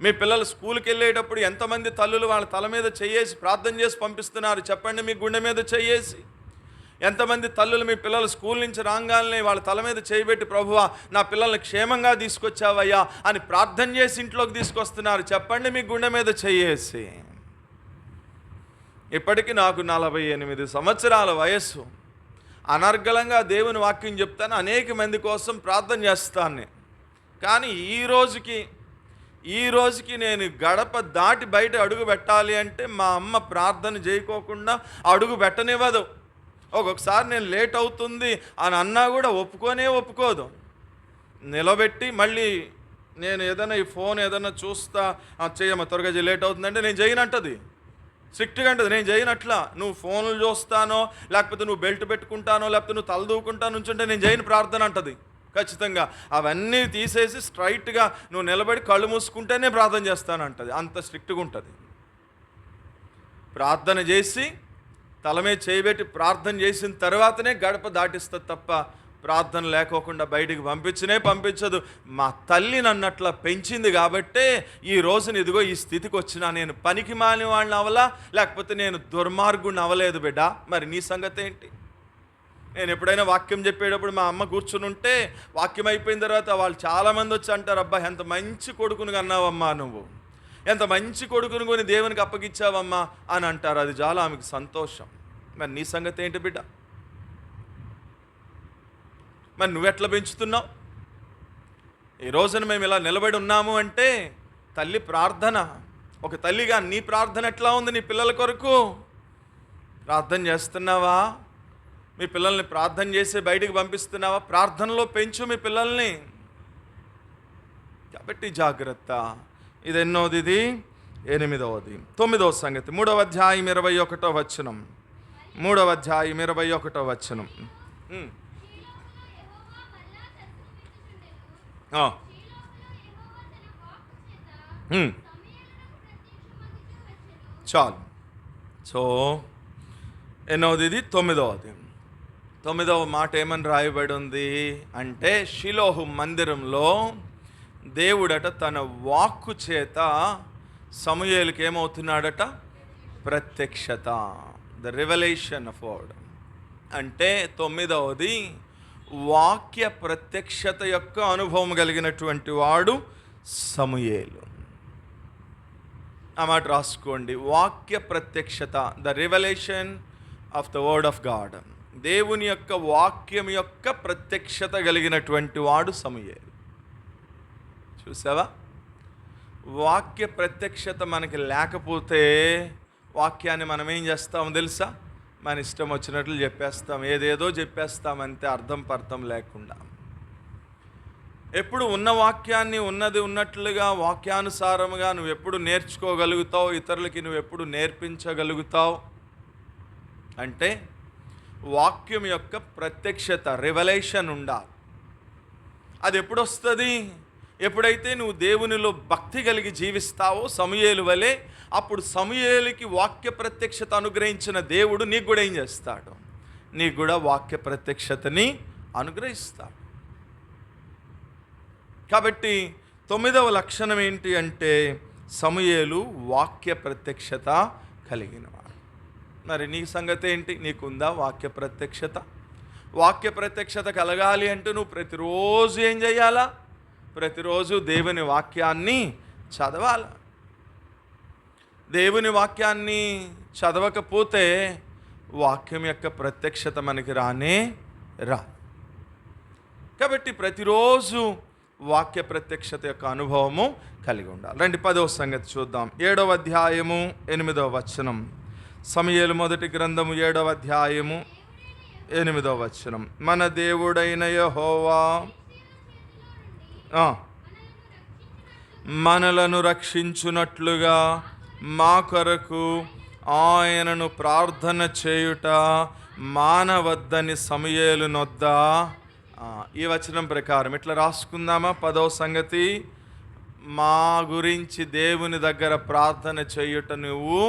[SPEAKER 1] మీ పిల్లలు స్కూల్కి వెళ్ళేటప్పుడు ఎంతమంది తల్లులు వాళ్ళ తల మీద చెయ్యేసి ప్రార్థన చేసి పంపిస్తున్నారు చెప్పండి మీ గుండె మీద చెయ్యేసి? ఎంతమంది తల్లులు మీ పిల్లలు స్కూల్ నుంచి రాగానే వాళ్ళ తల మీద చేయబెట్టి, ప్రభువా నా పిల్లల్ని క్షేమంగా తీసుకొచ్చావయ్యా అని ప్రార్థన చేసి ఇంట్లోకి తీసుకొస్తున్నారు చెప్పండి మీ గుండె మీద చెయ్యేసి? ఇప్పటికీ నాకు 48 సంవత్సరాల వయస్సు. అనర్గళంగా దేవుని వాక్యం చెప్తాను, అనేక మంది కోసం ప్రార్థన చేస్తాను. కానీ ఈ రోజుకి నేను గడప దాటి బయట అడుగు పెట్టాలి అంటే మా అమ్మ ప్రార్థన చేయకోకుండా అడుగు పెట్టనివ్వదు. ఒక్కొక్కసారి నేను లేట్ అవుతుంది అని అన్నా కూడా ఒప్పుకోదు. నిలబెట్టి మళ్ళీ నేను ఏదైనా ఈ ఫోన్ ఏదైనా చూస్తా, చేయమ్మా త్వరగా లేట్ అవుతుందంటే నేను చేయనంటది, స్ట్రిక్ట్గా అంటది. నేను చేయనట్లా, నువ్వు ఫోన్లు చూస్తానో లేకపోతే నువ్వు బెల్ట్ పెట్టుకుంటానో లేకపోతే నువ్వు తలదూకుంటాను నుంచుంటే నేను చేయను ప్రార్థన అంటది ఖచ్చితంగా. అవన్నీ తీసేసి స్ట్రైట్గా నువ్వు నిలబడి కళ్ళు మూసుకుంటేనే ప్రార్థన చేస్తానంటది. అంత స్ట్రిక్ట్గా ఉంటుంది. ప్రార్థన చేసి తల మీద చేయబెట్టి ప్రార్థన చేసిన తర్వాతనే గడప దాటిస్తుంది తప్ప ప్రార్థన లేకోకుండా బయటికి పంపించదు. మా తల్లి నన్నట్లా పెంచింది కాబట్టే ఈ రోజున ఇదిగో ఈ స్థితికి వచ్చినా. నేను పనికి మాలిన వాళ్ళని అవలా, లేకపోతే నేను దుర్మార్గుడిని అవ్వలేదు బిడ్డ. మరి నీ సంగతి ఏంటి? నేను ఎప్పుడైనా వాక్యం చెప్పేటప్పుడు మా అమ్మ కూర్చుని ఉంటే వాక్యం అయిపోయిన తర్వాత వాళ్ళు చాలామంది వచ్చి అంటారు, అబ్బా ఎంత మంచి కొడుకుని కన్నావమ్మా నువ్వు, ఎంత మంచి కొడుకుని కొని దేవునికి అప్పగిచ్చావమ్మా అని అంటారు. అది చాలా ఆమెకు సంతోషం. మరి నీ సంగతి ఏంటి బిడ్డ? మరి నువ్వెట్లా పెంచుతున్నావు? ఈ రోజున మేము ఇలా నిలబడి ఉన్నాము అంటే తల్లి ప్రార్థన. ఒక తల్లిగా నీ ప్రార్థన ఎట్లా ఉంది? నీ పిల్లల కొరకు ప్రార్థన చేస్తున్నావా? మీ పిల్లల్ని ప్రార్థన చేసి బయటికి పంపిస్తున్నావా? ప్రార్థనలో పెంచు మీ పిల్లల్ని. కాబట్టి జాగ్రత్త. ఇది ఎన్నోది? ఇది 8వ. 9వ సంగతి 3వ అధ్యాయం 21వ వచనం. 3వ అధ్యాయం 21వ వచనం. చాలు. సో ఎన్నోది ఇది? తొమ్మిదవది. 9వ మాట ఏమని రాయబడి ఉంది అంటే, షిలోహు మందిరంలో దేవుడట తన వాక్కు చేత సమూయేలుకి ఏమవుతున్నాడట? ప్రత్యక్షత, ద రివలేషన్ ఆఫ్ వర్డ్. అంటే 9వది వాక్య ప్రత్యక్షత యొక్క అనుభవం కలిగినటువంటి వాడు సమూయేలు. ఆ మాట రాసుకోండి. వాక్య ప్రత్యక్షత, the revelation of the word of God. దేవుని యొక్క వాక్యం యొక్క ప్రత్యక్షత కలిగినటువంటి వాడు సమూయేలు. చూసావా? వాక్య ప్రత్యక్షత మనకి లేకపోతే వాక్యాన్ని మనం ఏం చేస్తామో తెలుసా? మన ఇష్టం వచ్చినట్లు చెప్పేస్తాం, ఏదేదో చెప్పేస్తామంతే, అర్థం పర్థం లేకుండా. ఎప్పుడు ఉన్న వాక్యాన్ని ఉన్నది ఉన్నట్లుగా వాక్యానుసారముగా నువ్వు ఎప్పుడు నేర్చుకోగలుగుతావు, ఇతరులకి నువ్వు ఎప్పుడు నేర్పించగలుగుతావు అంటే వాక్యం యొక్క ప్రత్యక్షత, రివలేషన్ ఉండాలి. అది ఎప్పుడు వస్తుంది? ఎప్పుడైతే నువ్వు దేవునిలో భక్తి కలిగి జీవిస్తావో సమూయేలు వలె, అప్పుడు సమూయేలుకి వాక్య ప్రత్యక్షత అనుగ్రహించిన దేవుడు నీకు కూడా ఏం చేస్తాడు? నీకు కూడా వాక్య ప్రత్యక్షతని అనుగ్రహిస్తాడు. కాబట్టి 9వ లక్షణం ఏంటి అంటే సమూయేలు వాక్య ప్రత్యక్షత కలిగినవాడు. మరి నీ సంగతి ఏంటి? నీకుందా వాక్య ప్రత్యక్షత? వాక్య ప్రత్యక్షత కలగాలి అంటే నువ్వు ప్రతిరోజు ఏం చేయాలా? ప్రతిరోజు దేవుని వాక్యాన్ని చదవాల. దేవుని వాక్యాన్ని చదవకపోతే వాక్యం యొక్క ప్రత్యక్షత మనకి రానే రా. కాబట్టి ప్రతిరోజు వాక్య ప్రత్యక్షత యొక్క అనుభవము కలిగి ఉండాలి. రండి 10వ సంగతి చూద్దాం. 7వ అధ్యాయము 8వ వచనం. సమూయేలు మొదటి గ్రంథము 7వ అధ్యాయము 8వ వచనం. మన దేవుడైన యెహోవా మనలను రక్షించునట్లుగా మా కొరకు ఆయనను ప్రార్థన చేయుట మానవద్దని సమూయేలు నొద్ద. ఈ వచనం ప్రకారం ఇట్లా రాసుకుందామా? 10వ సంగతి, మా గురించి దేవుని దగ్గర ప్రార్థన చేయుట నువ్వు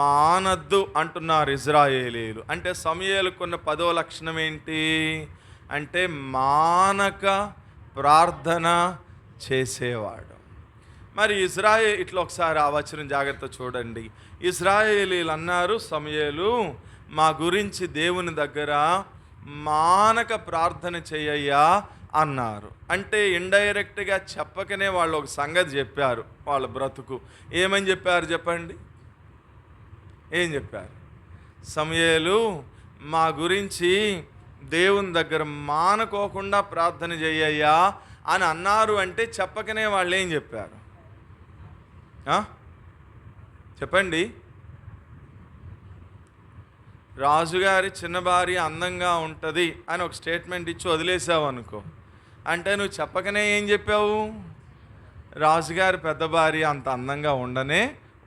[SPEAKER 1] మానద్దు అంటున్నారు ఇజ్రాయేలీలు. అంటే సమూయేలుకున్న 10వ లక్షణం ఏంటి అంటే మానక ప్రార్థన చేసేవాడు. మరి ఇట్లా ఒకసారి ఆ వచనం జాగ్రత్త చూడండి. ఇజ్రాయేలీలు అన్నారు, సమూయేలు మా గురించి దేవుని దగ్గర మానక ప్రార్థన చేయయ్యా అన్నారు. అంటే ఇండైరెక్ట్గా చెప్పకనే వాళ్ళు ఒక సంగతి చెప్పారు. వాళ్ళ బ్రతుకు ఏమని చెప్పారు చెప్పండి? ఏం చెప్పారు? సమూయేలు మా గురించి దేవుని దగ్గర మానుకోకుండా ప్రార్థన చెయ్యయ్యా అని అన్నారు. అంటే చెప్పకనే వాళ్ళు ఏం చెప్పారు చెప్పండి? రాజుగారి చిన్న భార్య అందంగా ఉంటుంది అని ఒక స్టేట్మెంట్ ఇచ్చి వదిలేసావు అనుకో, అంటే నువ్వు చెప్పకనే ఏం చెప్పావు? రాజుగారి పెద్ద భార్య అంత అందంగా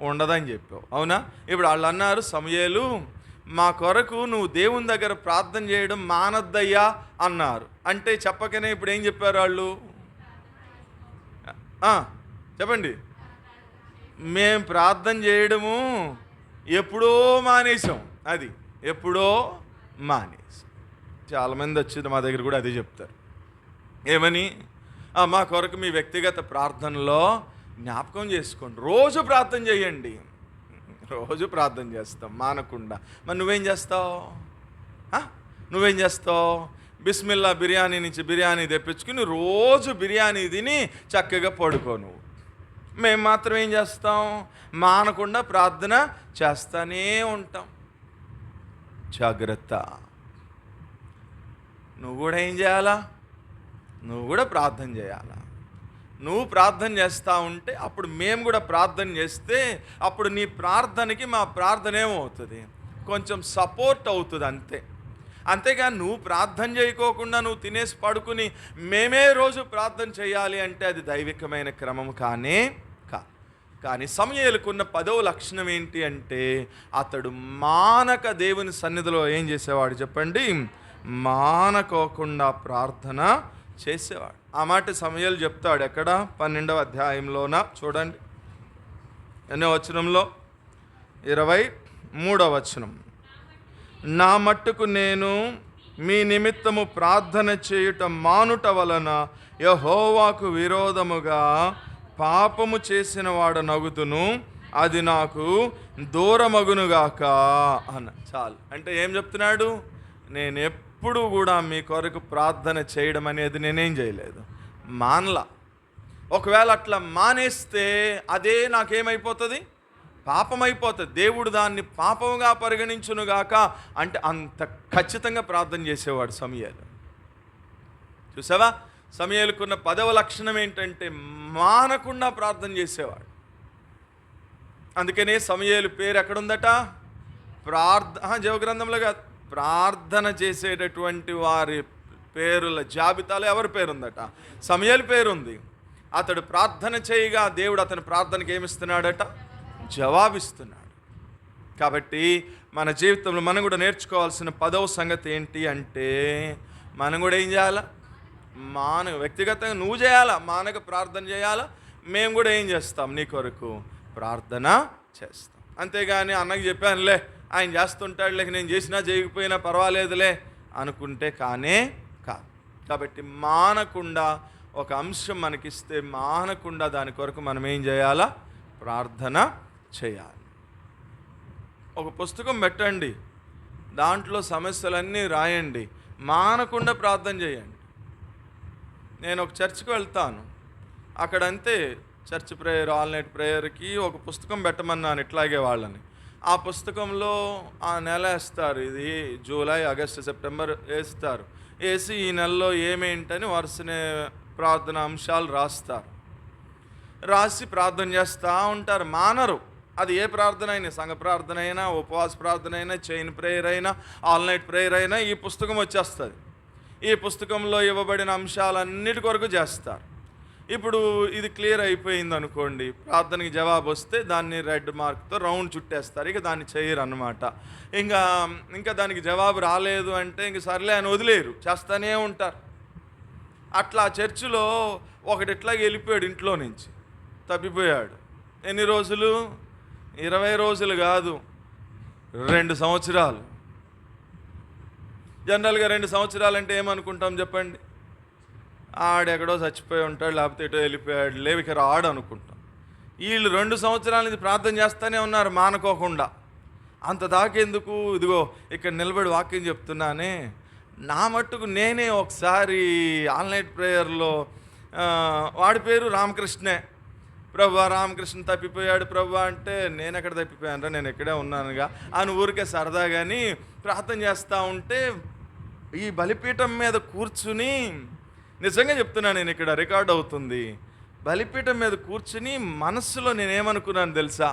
[SPEAKER 1] ఉండదని చెప్పావు. అవునా? ఇప్పుడు వాళ్ళు అన్నారు, సమూయేలు మా కొరకు నువ్వు దేవుని దగ్గర ప్రార్థన చేయడం మానద్దయ్యా అన్నారు. అంటే చెప్పకనే ఇప్పుడు ఏం చెప్పారు వాళ్ళు? చెప్పండి. మేము ప్రార్థన చేయడము ఎప్పుడో మానేసాం. అది ఎప్పుడో మానేసాం. చాలామంది వచ్చి మా దగ్గర కూడా అదే చెప్తారు. ఏమని? మా కొరకు మీ వ్యక్తిగత ప్రార్థనలో జ్ఞాపకం చేసుకోండి, రోజు ప్రార్థన చేయండి. రోజు ప్రార్థన చేస్తాం మానకుండా. మరి నువ్వేం చేస్తావు? బిస్మిల్లా బిర్యానీ నుంచి బిర్యానీ తెప్పించుకుని రోజు బిర్యానీ తిని చక్కగా పడుకో నువ్వు. మేము మాత్రం ఏం చేస్తాం? మానకుండా ప్రార్థన చేస్తూనే ఉంటాం. జాగ్రత్త. నువ్వు కూడా ఏం చేయాలా? నువ్వు కూడా ప్రార్థన చేయాలా? నువ్వు ప్రార్థన చేస్తూ ఉంటే అప్పుడు మేము కూడా ప్రార్థన చేస్తే అప్పుడు నీ ప్రార్థనకి మా ప్రార్థన ఏమవుతుంది? కొంచెం సపోర్ట్ అవుతుంది అంతే. అంతేగాని నువ్వు ప్రార్థన చేయకోకుండా నువ్వు తినేసి పడుకుని మేమే రోజు ప్రార్థన చేయాలి అంటే అది దైవికమైన క్రమం కానీ సమూయేలుకున్న 10వ లక్షణం ఏంటి అంటే అతడు మానక దేవుని సన్నిధిలో ఏం చేసేవాడు చెప్పండి? మానకోకుండా ప్రార్థన చేసేవాడు. ఆ మాట సమూయేలు చెప్తాడు. ఎక్కడ? 12వ అధ్యాయంలోన చూడండి, ఎన్నో వచనంలో? 23వ వచనం. నా మట్టుకు నేను మీ నిమిత్తము ప్రార్థన చేయుట మానుట వలన యెహోవాకు విరోధముగా పాపము చేసిన వాడు నగుతును, అది నాకు దూరమగునుగాక అన్న. చాలు. అంటే ఏం చెప్తున్నాడు? నేను ఎప్పుడు కూడా మీ కొరకు ప్రార్థన చేయడం అనేది నేనేం చేయలేదు, మానలా. ఒకవేళ అట్లా మానేస్తే అదే నాకేమైపోతుంది? పాపమైపోతుంది. దేవుడు దాన్ని పాపముగా పరిగణించునుగాక అంటే అంత ఖచ్చితంగా ప్రార్థన చేసేవాడు సమూయేలు. చూసావా, సమూయేలుకున్న 10వ లక్షణం ఏంటంటే మానకుండా ప్రార్థన చేసేవాడు. అందుకనే సమూయేలు పేరు ఎక్కడుందట? జీవగ్రంథంలో ప్రార్థన చేసేటటువంటి వారి పేరుల జాబితాలో ఎవరి పేరుందట? సమూయేలు పేరుంది. అతడు ప్రార్థన చేయగా దేవుడు అతని ప్రార్థనకి ఏమిస్తున్నాడట? జవాబిస్తున్నాడు. కాబట్టి మన జీవితంలో మనం కూడా నేర్చుకోవాల్సిన 10వ సంగతి ఏంటి అంటే, మనం కూడా ఏం చేయాలా? వ్యక్తిగతంగా నువ్వు చేయాలా, మానక ప్రార్థన చేయాలా. మేము కూడా ఏం చేస్తాం? నీ కొరకు ప్రార్థన చేస్తాం. అంతేగాని అన్నకి చెప్పానులే, ఆయన చేస్తుంటాడు, లేక నేను చేసినా చేయకపోయినా పర్వాలేదులే అనుకుంటే కానే కాదు. కాబట్టి మానకుండా ఒక అంశం మనకిస్తే మానకుండా దాని కొరకు మనం ఏం చేయాలా? ప్రార్థన చేయాలి. ఒక పుస్తకం పెట్టండి, దాంట్లో సమస్యలన్నీ రాయండి, మానకుండా ప్రార్థన చేయండి. నేను ఒక చర్చ్కి వెళ్తాను, అక్కడంతే చర్చ్ ప్రేయర్, ఆల్ నైట్ ప్రేయర్కి ఒక పుస్తకం పెట్టమన్నాను ఇట్లాగే వాళ్ళని. ఆ పుస్తకంలో ఆ నెల వేస్తారు, ఇది జూలై, ఆగస్టు, సెప్టెంబర్ వేస్తారు. వేసి ఈ నెలలో ఏమేంటని వరుసనే ప్రార్థన అంశాలు రాస్తారు. రాసి ప్రార్థన చేస్తూ ఉంటారు, మానరు. అది ఏ ప్రార్థన అయినా, సంఘ ప్రార్థన అయినా, ఉపవాస ప్రార్థన అయినా, చైన్ ప్రేయర్ అయినా, ఆల్ నైట్ ప్రేయర్ అయినా ఈ పుస్తకం వచ్చేస్తుంది. ఈ పుస్తకంలో ఇవ్వబడిన అంశాలన్నిటి కొరకు చేస్తారు. ఇప్పుడు ఇది క్లియర్ అయిపోయింది అనుకోండి, ప్రార్థనకి జవాబు వస్తే దాన్ని రెడ్ మార్క్తో రౌండ్ చుట్టేస్తారు, ఇక దాన్ని చేయరు అన్నమాట. ఇంకా దానికి జవాబు రాలేదు అంటే ఇంక సర్లే అని వదిలేరు, చేస్తూనే ఉంటారు. అట్లా చర్చిలో ఒకటి ఇట్లాగే వెళ్ళిపోయాడు, ఇంట్లో నుంచి తప్పిపోయాడు. ఎన్ని రోజులు? 20 రోజులు కాదు, 2 సంవత్సరాలు. జనరల్గా 2 సంవత్సరాలు అంటే ఏమనుకుంటాం చెప్పండి? ఆడెక్కడో చచ్చిపోయి ఉంటాడు, లేకపోతే ఎటో వెళ్ళిపోయాడు, లేవిక రాడు అనుకుంటాం. వీళ్ళు 2 సంవత్సరాల నుంచి ప్రార్థన చేస్తూనే ఉన్నారు మానుకోకుండా. అంత దాకెందుకు? ఇదిగో ఇక్కడ నిలబడి వాక్యం చెప్తున్నానే, నా మట్టుకు నేనే ఒకసారి ఆల్ నైట్ ప్రేయర్లో వాడి పేరు రామకృష్ణే. ప్రభువా రామకృష్ణ తప్పిపోయాడు ప్రభువా అంటే, నేను ఎక్కడ తప్పిపోయానరా, నేను ఎక్కడే ఉన్నానుగా అని ఊరికే సరదా కానీ ప్రార్థన చేస్తూ ఉంటే ఈ బలిపీఠం మీద కూర్చుని, నిజంగా చెప్తున్నా, నేను ఇక్కడ రికార్డ్ అవుతుంది, బలిపీఠం మీద కూర్చుని మనస్సులో నేనేమనుకున్నాను తెలుసా?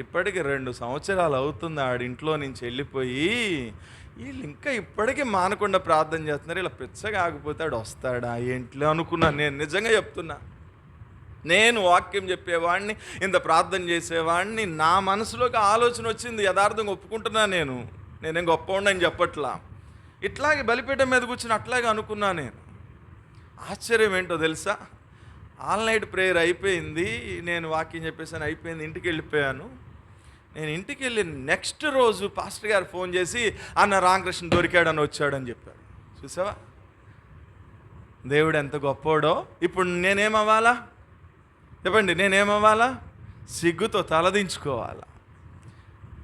[SPEAKER 1] ఇప్పటికి 2 సంవత్సరాలు అవుతుంది ఆడింట్లో నుంచి వెళ్ళిపోయి, వీళ్ళు ఇంకా ఇప్పటికీ మానకుండా ప్రార్థన చేస్తున్నారు, ఇలా పిచ్చగా ఆగిపోతాడు వస్తాడా ఏంట్లో అనుకున్నాను. నేను నిజంగా చెప్తున్నా, నేను వాక్యం చెప్పేవాడిని, ఇంత ప్రార్థన చేసేవాడిని, నా మనసులోకి ఆలోచన వచ్చింది, యథార్థంగా ఒప్పుకుంటున్నా. నేనేం గొప్ప ఉండని చెప్పట్లా, ఇట్లాగే బలిపీఠం మీద కూర్చుని అట్లాగే అనుకున్నా. నేను ఆశ్చర్యం ఏంటో తెలుసా? ఆల్ నైట్ ప్రేయర్ అయిపోయింది, నేను వాక్యం చెప్పేసాను, అయిపోయింది, ఇంటికి వెళ్ళిపోయాను. నేను ఇంటికి వెళ్ళి నెక్స్ట్ రోజు పాస్టర్ గారు ఫోన్ చేసి, అన్న రామకృష్ణ దొరికాడని వచ్చాడని చెప్పారు. చూసావా దేవుడు ఎంత గొప్పోడో. ఇప్పుడు నేనేమవ్వాలా చెప్పండి? నేనేమవ్వాలా? సిగ్గుతో తలదించుకోవాలా?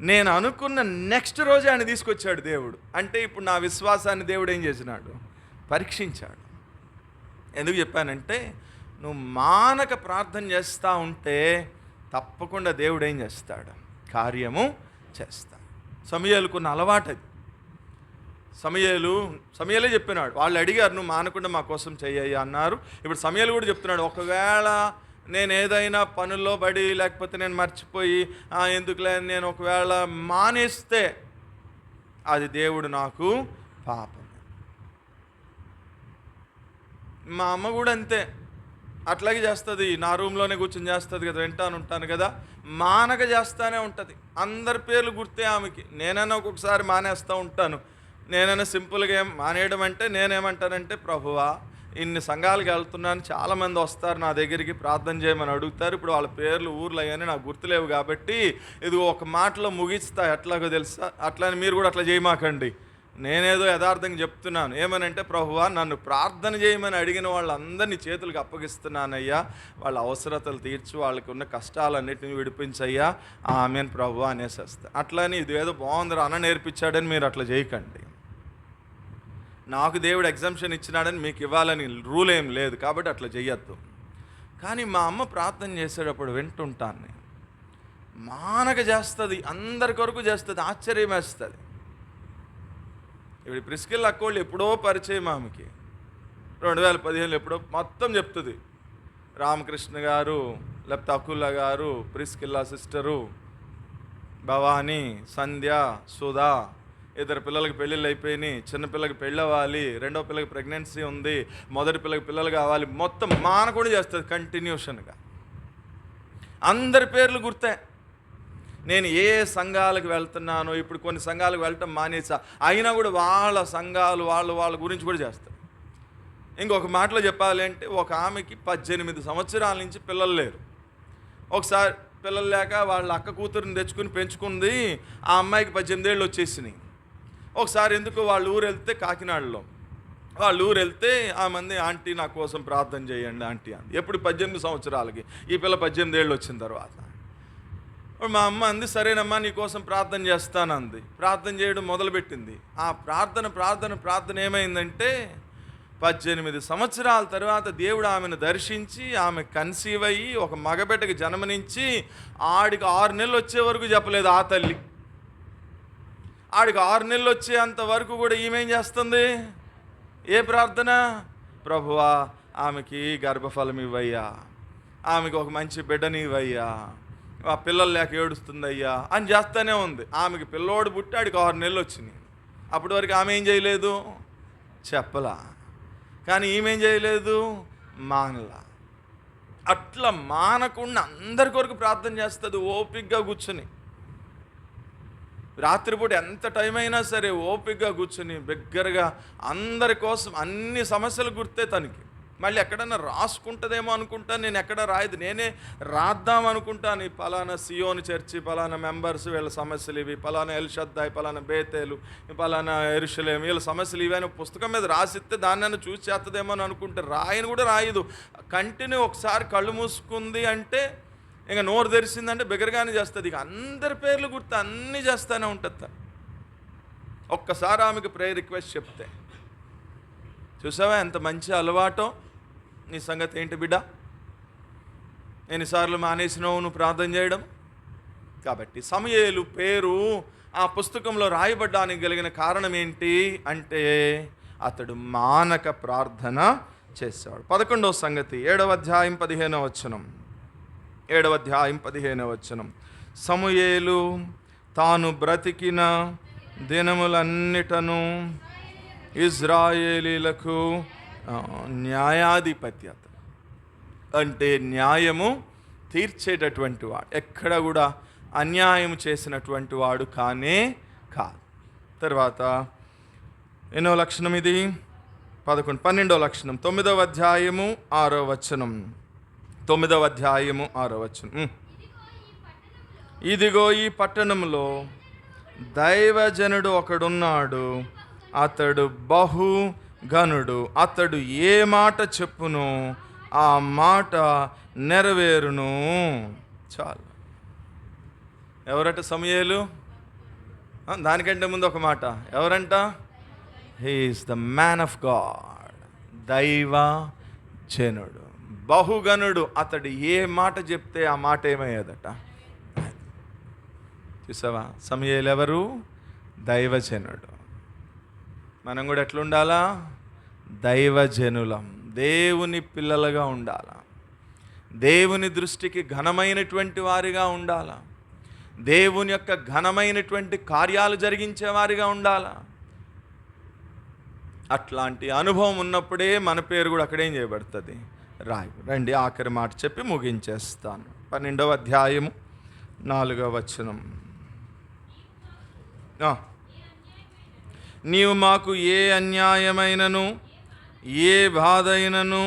[SPEAKER 1] నేను అనుకున్న నెక్స్ట్ రోజు ఆయన తీసుకొచ్చాడు దేవుడు. అంటే ఇప్పుడు నా విశ్వాసాన్ని దేవుడు ఏం చేసినాడు? పరీక్షించాడు. ఎందుకు చెప్పానంటే, నువ్వు మానక ప్రార్థన చేస్తూ ఉంటే తప్పకుండా దేవుడు ఏం చేస్తాడు? కార్యము చేస్తాడు. సమూయేలుకున్న అలవాటు అది. సమూయేలే చెప్పినాడు. వాళ్ళు అడిగారు, నువ్వు మానకుండా మా కోసం చెయ్యి అన్నారు. ఇప్పుడు సమూయేలు కూడా చెప్తున్నాడు, ఒకవేళ నేను ఏదైనా పనుల్లో పడి, లేకపోతే నేను మర్చిపోయి ఎందుకులే నేను ఒకవేళ మానేస్తే అది దేవుడు నాకు పాపం. మా అమ్మ కూడా అంతే, అట్లాగే చేస్తుంది. నా రూమ్లోనే కూర్చొని చేస్తుంది కదా, వింటాను ఉంటాను కదా, మానక చేస్తూనే ఉంటుంది. అందరి పేర్లు గుర్తే ఆమెకి. నేనైనా ఒక్కొక్కసారి మానేస్తూ ఉంటాను. నేనైనా సింపుల్గా మానేయడం అంటే నేనేమంటానంటే, ప్రభువా ఇన్ని సంఘాలకు వెళ్తున్నాను, చాలామంది వస్తారు నా దగ్గరికి ప్రార్థన చేయమని అడుగుతారు. ఇప్పుడు వాళ్ళ పేర్లు ఊర్లు అయ్యాని నాకు గుర్తులేవు కాబట్టి ఇది ఒక మాటలో ముగిస్తా, ఎట్లాగో తెలుసా? అట్లని మీరు కూడా అట్లా చేయమాకండి. నేనేదో యథార్థంగా చెప్తున్నాను. ఏమనంటే, ప్రభువా నన్ను ప్రార్థన చేయమని అడిగిన వాళ్ళందరినీ చేతులకు అప్పగిస్తున్నానయ్యా, వాళ్ళ అవసరతలు తీర్చు, వాళ్ళకి ఉన్న కష్టాలన్నిటిని విడిపించయ్యా, ఆమెన్ ప్రభువా అనేసేస్తా. అట్లని ఇది ఏదో బాగుందిరా అన్న నేర్పించాడని మీరు అట్లా చేయకండి. నాకు దేవుడు ఎగ్జామ్షన్ ఇచ్చినాడని మీకు ఇవ్వాలని రూల్ ఏం లేదు కాబట్టి అట్లా చెయ్యొద్దు. కానీ మా అమ్మ ప్రార్థన చేసేటప్పుడు వింటుంటాను నేను. మానక చేస్తుంది, అందరి కొరకు చేస్తుంది, ఆశ్చర్యం వేస్తుంది. ఇప్పుడు ప్రిస్కిల్ అక్కోళ్ళు ఎప్పుడో పరిచయం ఆమెకి, 2015 ఎప్పుడో మొత్తం చెప్తుంది. రామకృష్ణ గారు, లేకపోతే అకుల్లా గారు, ప్రిస్కిల్లా సిస్టరు, భవానీ, సంధ్య, సుధా, ఇద్దరు పిల్లలకి పెళ్ళిళ్ళు అయిపోయినాయి, చిన్నపిల్లకి పెళ్ళి అవ్వాలి, రెండో పిల్లకి ప్రెగ్నెన్సీ ఉంది, మొదటి పిల్లకి పిల్లలు కావాలి, మొత్తం మానకుండా చేస్తుంది కంటిన్యూషన్గా. అందరి పేర్లు గుర్తే. నేను ఏ సంఘాలకు వెళ్తున్నానో, ఇప్పుడు కొన్ని సంఘాలకు వెళ్ళటం మానేసా, అయినా కూడా వాళ్ళ సంఘాలు వాళ్ళ గురించి కూడా చేస్తారు. ఇంకొక మాటలో చెప్పాలి అంటే, ఒక ఆమెకి 18 సంవత్సరాల నుంచి పిల్లలు లేరు. ఒకసారి పిల్లలు లేక వాళ్ళ అక్క కూతురుని తెచ్చుకుని పెంచుకుంది. ఆ అమ్మాయికి 18 ఏళ్ళు వచ్చేసినాయి. ఒకసారి ఎందుకు వాళ్ళ ఊరు వెళ్తే, కాకినాడలో వాళ్ళ ఊరు వెళ్తే ఆ మంది ఆంటీ నా కోసం ప్రార్థన చేయండి ఆంటీ అంది. ఎప్పుడు 18 సంవత్సరాలకి, ఈ పిల్ల 18 ఏళ్ళు వచ్చిన తర్వాత. మా అమ్మ అంది, సరేనమ్మా నీకోసం ప్రార్థన చేస్తానంది. ప్రార్థన చేయడం మొదలుపెట్టింది. ఆ ప్రార్థన ఏమైందంటే, 18 సంవత్సరాల తర్వాత దేవుడు ఆమెను దర్శించి, ఆమె కన్సీవ్ అయ్యి ఒక మగబిడ్డకి జన్మనిచ్చి, ఆడికి 6 నెలలు వచ్చే వరకు చెప్పలేదు ఆ తల్లి. ఆడికి 6 నెలలు వచ్చేంత వరకు కూడా ఈమెం చేస్తుంది? ఏ ప్రార్థన? ప్రభువా ఆమెకి గర్భఫలం ఇవ్వయ్యా, ఆమెకి ఒక మంచి బిడ్డని ఇవ్వయ్యా, ఆ పిల్లలు లేక ఏడుస్తుందయ్యా అని చేస్తూనే ఉంది. ఆమెకి పిల్లోడు పుట్టి ఆడికి 6 నెలలు వచ్చినాయి. అప్పటి వరకు ఆమె ఏం చేయలేదు? చెప్పలా. కానీ ఈమెం చేయలేదు? మానలా. అట్లా మానకుండా అందరి కొరకు ప్రార్థన చేస్తుంది, ఓపికగా కూర్చుని. రాత్రిపూట ఎంత టైం అయినా సరే ఓపికగా కూర్చుని బిగ్గరగా అందరి కోసం అన్ని సమస్యలు గుర్తే తనకి. మళ్ళీ ఎక్కడన్నా రాసుకుంటుందేమో అనుకుంటాను, నేను ఎక్కడ రాయదు, నేనే రాద్దాం అనుకుంటాను. ఈ పలానా సియోని చర్చి, పలానా మెంబర్స్ వీళ్ళ సమస్యలు ఇవి, పలానా ఎల్షద్దాయ్, పలానా బేతేలు, పలానా ఎరుషలేం, వీళ్ళ సమస్యలు ఇవన్నీ పుస్తకం మీద రాసిస్తే దాన్ని చూసి చేస్తుందేమో అని అనుకుంటే రాయని కూడా రాయదు. కంటిన్యూ ఒకసారి కళ్ళు మూసుకుంది అంటే, ఇంకా నోరు తెరిచిందంటే బిగరగానే చేస్తుంది. ఇక అందరి పేర్లు గుర్తు అన్నీ చేస్తూనే ఉంటుంది. ఒక్కసారి ఆమెకు ప్రేయర్ రిక్వెస్ట్ చెప్తే, చూసావా ఎంత మంచి అలవాటో. నీ సంగతి ఏంటి బిడ్డ? ఎన్నిసార్లు మానేసినావు నువ్వు ప్రార్థన చేయడం? కాబట్టి సమూయేలు పేరు ఆ పుస్తకంలో రాయబడ్డానికి కలిగిన కారణం ఏంటి అంటే, అతడు మానక ప్రార్థన చేసేవాడు. 11వ సంగతి 7వ అధ్యాయం 15వ వచనం. 7వ అధ్యాయం 15వ వచనం. సమూయేలు తాను బ్రతికిన దినములన్నిటను ఇజ్రాయేలీలకు న్యాయాధిపతి. అతను అంటే న్యాయము తీర్చేటటువంటి వాడు, ఎక్కడ కూడా అన్యాయం చేసినటువంటి వాడు కానే కాదు. తర్వాత ఎన్నో లక్షణం ఇది? 12వ లక్షణం 9వ అధ్యాయము 6వ వచనం. 9వ అధ్యాయము 6వ వచనం. ఇదిగో ఈ పట్టణంలో దైవజనుడు ఒకడున్నాడు, అతడు బహు ఘనుడు, అతడు ఏ మాట చెప్పును ఆ మాట నెరవేరును. చాలు. ఎవరట సమూయేలు? దానికంటే ముందు ఒక మాట, ఎవరంట? He is the man of God, దైవ జనుడు, బహుగనుడు. అతడు ఏ మాట చెప్తే ఆ మాట ఏమయ్యేదట? చూసావా? సమూయేలు ఎవరు? దైవజనుడు. మనం కూడా ఎట్లుండాలా? దైవజనులం, దేవుని పిల్లలుగా ఉండాలా, దేవుని దృష్టికి ఘనమైనటువంటి వారిగా ఉండాలా, దేవుని యొక్క ఘనమైనటువంటి కార్యాలు జరిగించే వారిగా ఉండాలా. అట్లాంటి అనుభవం ఉన్నప్పుడే మన పేరు కూడా అక్కడేం చేయబడుతుంది? రాయి. రండి ఆఖరి మాట చెప్పి ముగించేస్తాను. 12వ అధ్యాయము 4వ వచనం. నీవు మాకు ఏ అన్యాయమైనను ఏ బాధ అయినను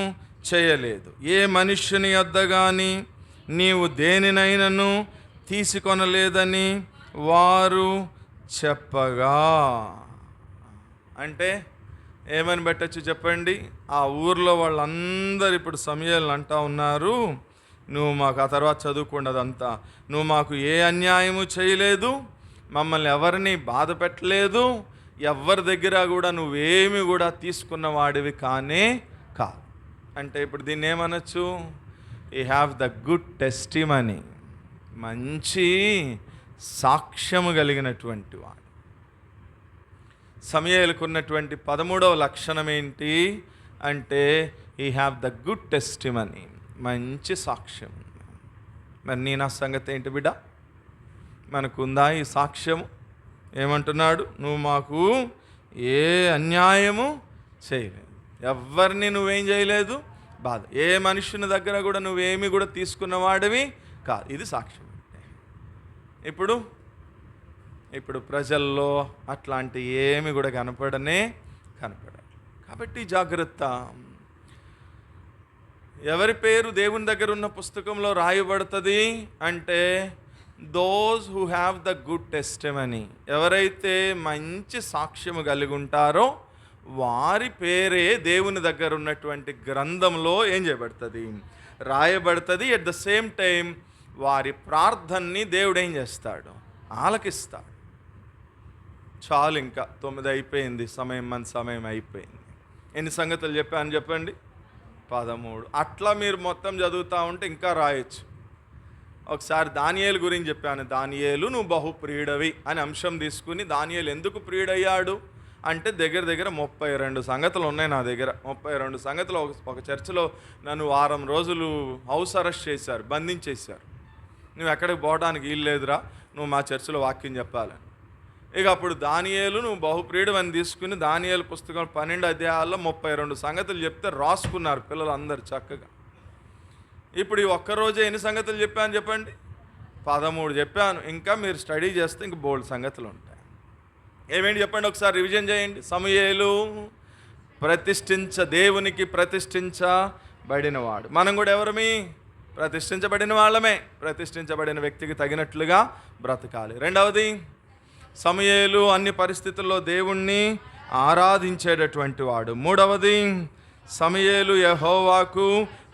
[SPEAKER 1] చేయలేదు. ఏ మనుష్యుని యొద్ద గాని నీవు దేనినైనను తీసుకొనలేదని వారు చెప్పగా. అంటే ఏమని పెట్టచ్చు చెప్పండి? ఆ ఊర్లో వాళ్ళందరూ ఇప్పుడు సమూయేలుని అంటా ఉన్నారు, నువ్వు మాకు, ఆ తర్వాత చదువుకున్నదంతా, నువ్వు మాకు ఏ అన్యాయము చేయలేదు, మమ్మల్ని ఎవరిని బాధ పెట్టలేదు, ఎవరి దగ్గర కూడా నువ్వేమి కూడా తీసుకున్న వాడివి కానే కాదు. అంటే ఇప్పుడు దీన్ని ఏమనొచ్చు? You have the good testimony, మంచి సాక్ష్యము కలిగినటువంటి వాడు. సమూయేలుకు ఉన్నటువంటి 13వ లక్షణం ఏంటి అంటే you have the good testimony, మంచి సాక్ష్యం. మరి నీ నా సంగతి ఏంటి బిడ్డ? మనకుందా ఈ సాక్ష్యము? ఏమంటున్నాడు? నువ్వు మాకు ఏ అన్యాయము చేయలేదు, ఎవరిని నువ్వేం చేయలేదు, బాధ, ఏ మనుషుని దగ్గర కూడా నువ్వేమి కూడా తీసుకున్నవాడివి కాదు. ఇది సాక్ష్యం. ఇప్పుడు ప్రజల్లో అట్లాంటి ఏమి కూడా కనపడనే కనపడాలి. కాబట్టి జాగ్రత్త. ఎవరి పేరు దేవుని దగ్గర ఉన్న పుస్తకంలో రాయబడుతుంది అంటే those who have the good testimony, ఎవరైతే మంచి సాక్ష్యము కలిగి ఉంటారో వారి పేరే దేవుని దగ్గర ఉన్నటువంటి గ్రంథంలో ఏం చేయబడుతుంది, రాయబడుతుంది. ఎట్ ద సేమ్ టైం వారి ప్రార్థనని దేవుడు ఏం చేస్తాడు, ఆలకిస్తాడు. చాలు, ఇంకా 9 అయిపోయింది, మన సమయం అయిపోయింది. ఎన్ని సంగతులు చెప్పాను చెప్పండి? 13. అట్లా మీరు మొత్తం చదువుతూ ఉంటే ఇంకా రాయొచ్చు. ఒకసారి దానియేలు గురించి చెప్పాను. దానియేలు నువ్వు బహుప్రియుడవి అని అంశం తీసుకుని, దానియేలు ఎందుకు ప్రియుడయ్యాడు అంటే దగ్గర 32 సంగతులు ఉన్నాయి నా దగ్గర. 32 సంగతులు. ఒక చర్చిలో నన్ను వారం రోజులు హౌస్ అరెస్ట్ చేశారు, బంధించేశారు. నువ్వు ఎక్కడికి పోవడానికి వీలు లేదురా, నువ్వు మా చర్చిలో వాక్యం చెప్పాలని. ఇక అప్పుడు దానియేలు నువ్వు బహుప్రియుడు అని తీసుకుని దానియేలు పుస్తకం 12 అధ్యాయాల్లో 32 సంగతులు చెప్తే రాసుకున్నారు పిల్లలు అందరు చక్కగా. ఇప్పుడు ఈ ఒక్కరోజే ఎన్ని సంగతులు చెప్పాను చెప్పండి? 13 చెప్పాను. ఇంకా మీరు స్టడీ చేస్తే ఇంక బోల్డ్ సంగతులు ఉంటాయి. ఏమేంటి చెప్పండి, ఒకసారి రివిజన్ చేయండి. సమూయేలు దేవునికి ప్రతిష్ఠించబడినవాడు. మనం కూడా ఎవరమి? ప్రతిష్ఠించబడిన వాళ్ళమే. ప్రతిష్ఠించబడిన వ్యక్తికి తగినట్లుగా బ్రతకాలి. రెండవది, సమూయేలు అన్ని పరిస్థితుల్లో దేవుణ్ణి ఆరాధించేటటువంటి వాడు. మూడవది, సమూయేలు యెహోవాకు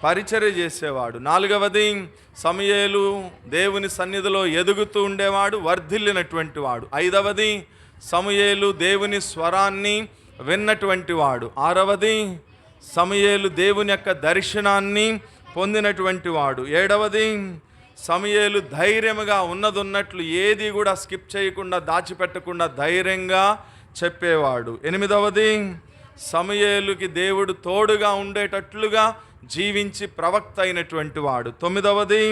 [SPEAKER 1] పరిచర్య చేసేవాడు. నాలుగవది, సమూయేలు దేవుని సన్నిధిలో ఎదుగుతూ ఉండేవాడు, వర్ధిల్లినటువంటి వాడు. ఐదవది, సమూయేలు దేవుని స్వరాన్ని విన్నటువంటి వాడు. ఆరవది, సమూయేలు దేవుని యొక్క దర్శనాన్ని పొందినటువంటి వాడు. ఏడవది, సమూయేలు ధైర్యముగా ఉన్నట్లు ఏది కూడా స్కిప్ చేయకుండా దాచిపెట్టకుండా ధైర్యంగా చెప్పేవాడు. ఎనిమిదవది, సమూయేలుకి దేవుడు తోడుగా ఉండేటట్లుగా జీవించి ప్రవక్త అయినటువంటి వాడు. తొమ్మిదవది,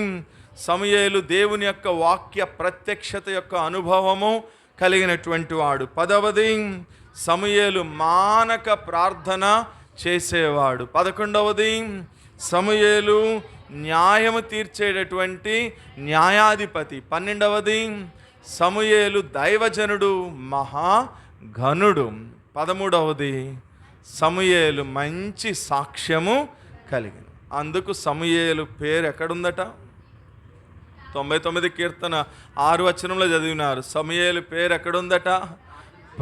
[SPEAKER 1] సమూయేలు దేవుని యొక్క వాక్య ప్రత్యక్షత యొక్క అనుభవము కలిగినటువంటి వాడు. పదవది, సమూయేలు మానక ప్రార్థన చేసేవాడు. 11వది, సమూయేలు న్యాయము తీర్చేటటువంటి న్యాయాధిపతి. 12వది, సమూయేలు దైవజనుడు, మహాఘనుడు. 13వది, సమూయేలు మంచి సాక్ష్యము కలిగిన. అందుకు సమూయేలు పేరు ఎక్కడుందట? 99 కీర్తన 6 వచనంలో చదివినారు. సమూయేలు పేరు ఎక్కడుందట?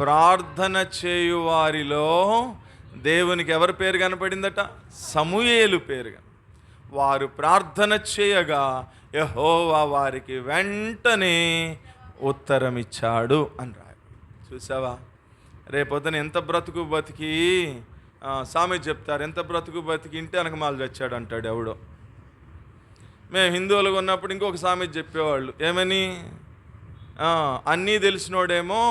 [SPEAKER 1] ప్రార్థన చేయువారిలో దేవునికి ఎవరి పేరు కనపడిందట? సమూయేలు పేరు. వారు ప్రార్థన చేయగా యెహోవా వారికి వెంటనే ఉత్తరం ఇచ్చాడు అని రాయ. చూసావా? రేపొద్దున ఎంత బ్రతుకు బతికి సామెత చెప్తారు, ఎంత బ్రతుకు బతికి ఇంటి వెనకమాల చచ్చాడు అంటాడు ఎవడో. మేము హిందువులుగా ఉన్నప్పుడు ఇంకొక సామెత చెప్పేవాళ్ళు, ఏమని? అన్నీ తెలిసినోడేమో,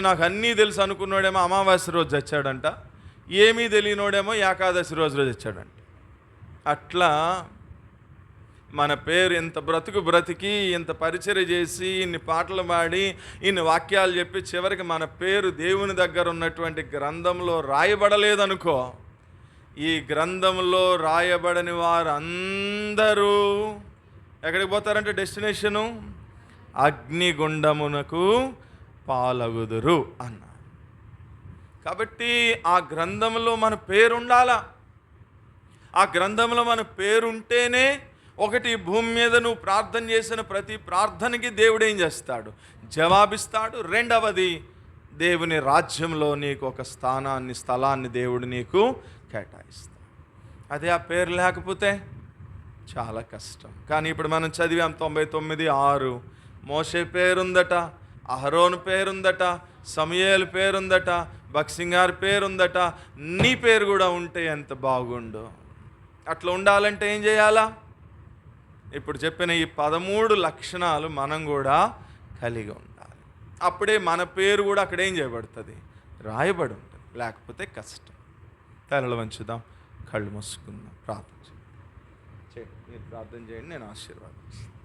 [SPEAKER 1] నాకు అన్నీ తెలుసు అనుకున్నాడేమో అమావాస్య రోజు చచ్చాడంట, ఏమీ తెలియనోడేమో ఏకాదశి రోజు చచ్చాడంట. అట్లా మన పేరు ఇంత బ్రతికి ఇంత పరిచర్య చేసి ఇన్ని పాటలు పాడి ఇన్ని వాక్యాలు చెప్పి చివరికి మన పేరు దేవుని దగ్గర ఉన్నటువంటి గ్రంథంలో రాయబడలేదనుకో, ఈ గ్రంథంలో రాయబడని వారు అందరూ ఎక్కడికి పోతారంటే డెస్టినేషను అగ్నిగుండమునకు పాలగుదురు అన్నారు. కాబట్టి ఆ గ్రంథంలో మన పేరు ఉండాలా. ఆ గ్రంథంలో మన పేరు ఉంటేనే ఒకటి, భూమి మీద నువ్వు ప్రార్థన చేసిన ప్రతి ప్రార్థనకి దేవుడు ఏం చేస్తాడు? జవాబిస్తాడు. రెండవది, దేవుని రాజ్యంలో నీకు ఒక స్థలాన్ని దేవుడు నీకు కేటాయిస్తాడు. అదే ఆ పేరు లేకపోతే చాలా కష్టం. కానీ ఇప్పుడు మనం చదివాం 99:6, మోషే పేరుందట, అహరోను పేరుందట, సమూయేలు పేరుందట, బక్సింగార్ పేరుందట. నీ పేరు కూడా ఉంటే ఎంత బాగుండు. అట్లా ఉండాలంటే ఏం చేయాలా? ఇప్పుడు చెప్పిన ఈ 13 లక్షణాలు మనం కూడా కలిగి ఉండాలి. అప్పుడే మన పేరు కూడా అక్కడ ఏం చేయబడుతుంది? రాయబడి ఉంటుంది. లేకపోతే కష్టం. తలలు వంచుదాం, కళ్ళు మూసుకుందాం, ప్రార్థన చేయండి. మీరు ప్రార్థన చేయండి, నేను ఆశీర్వాదిస్తాను.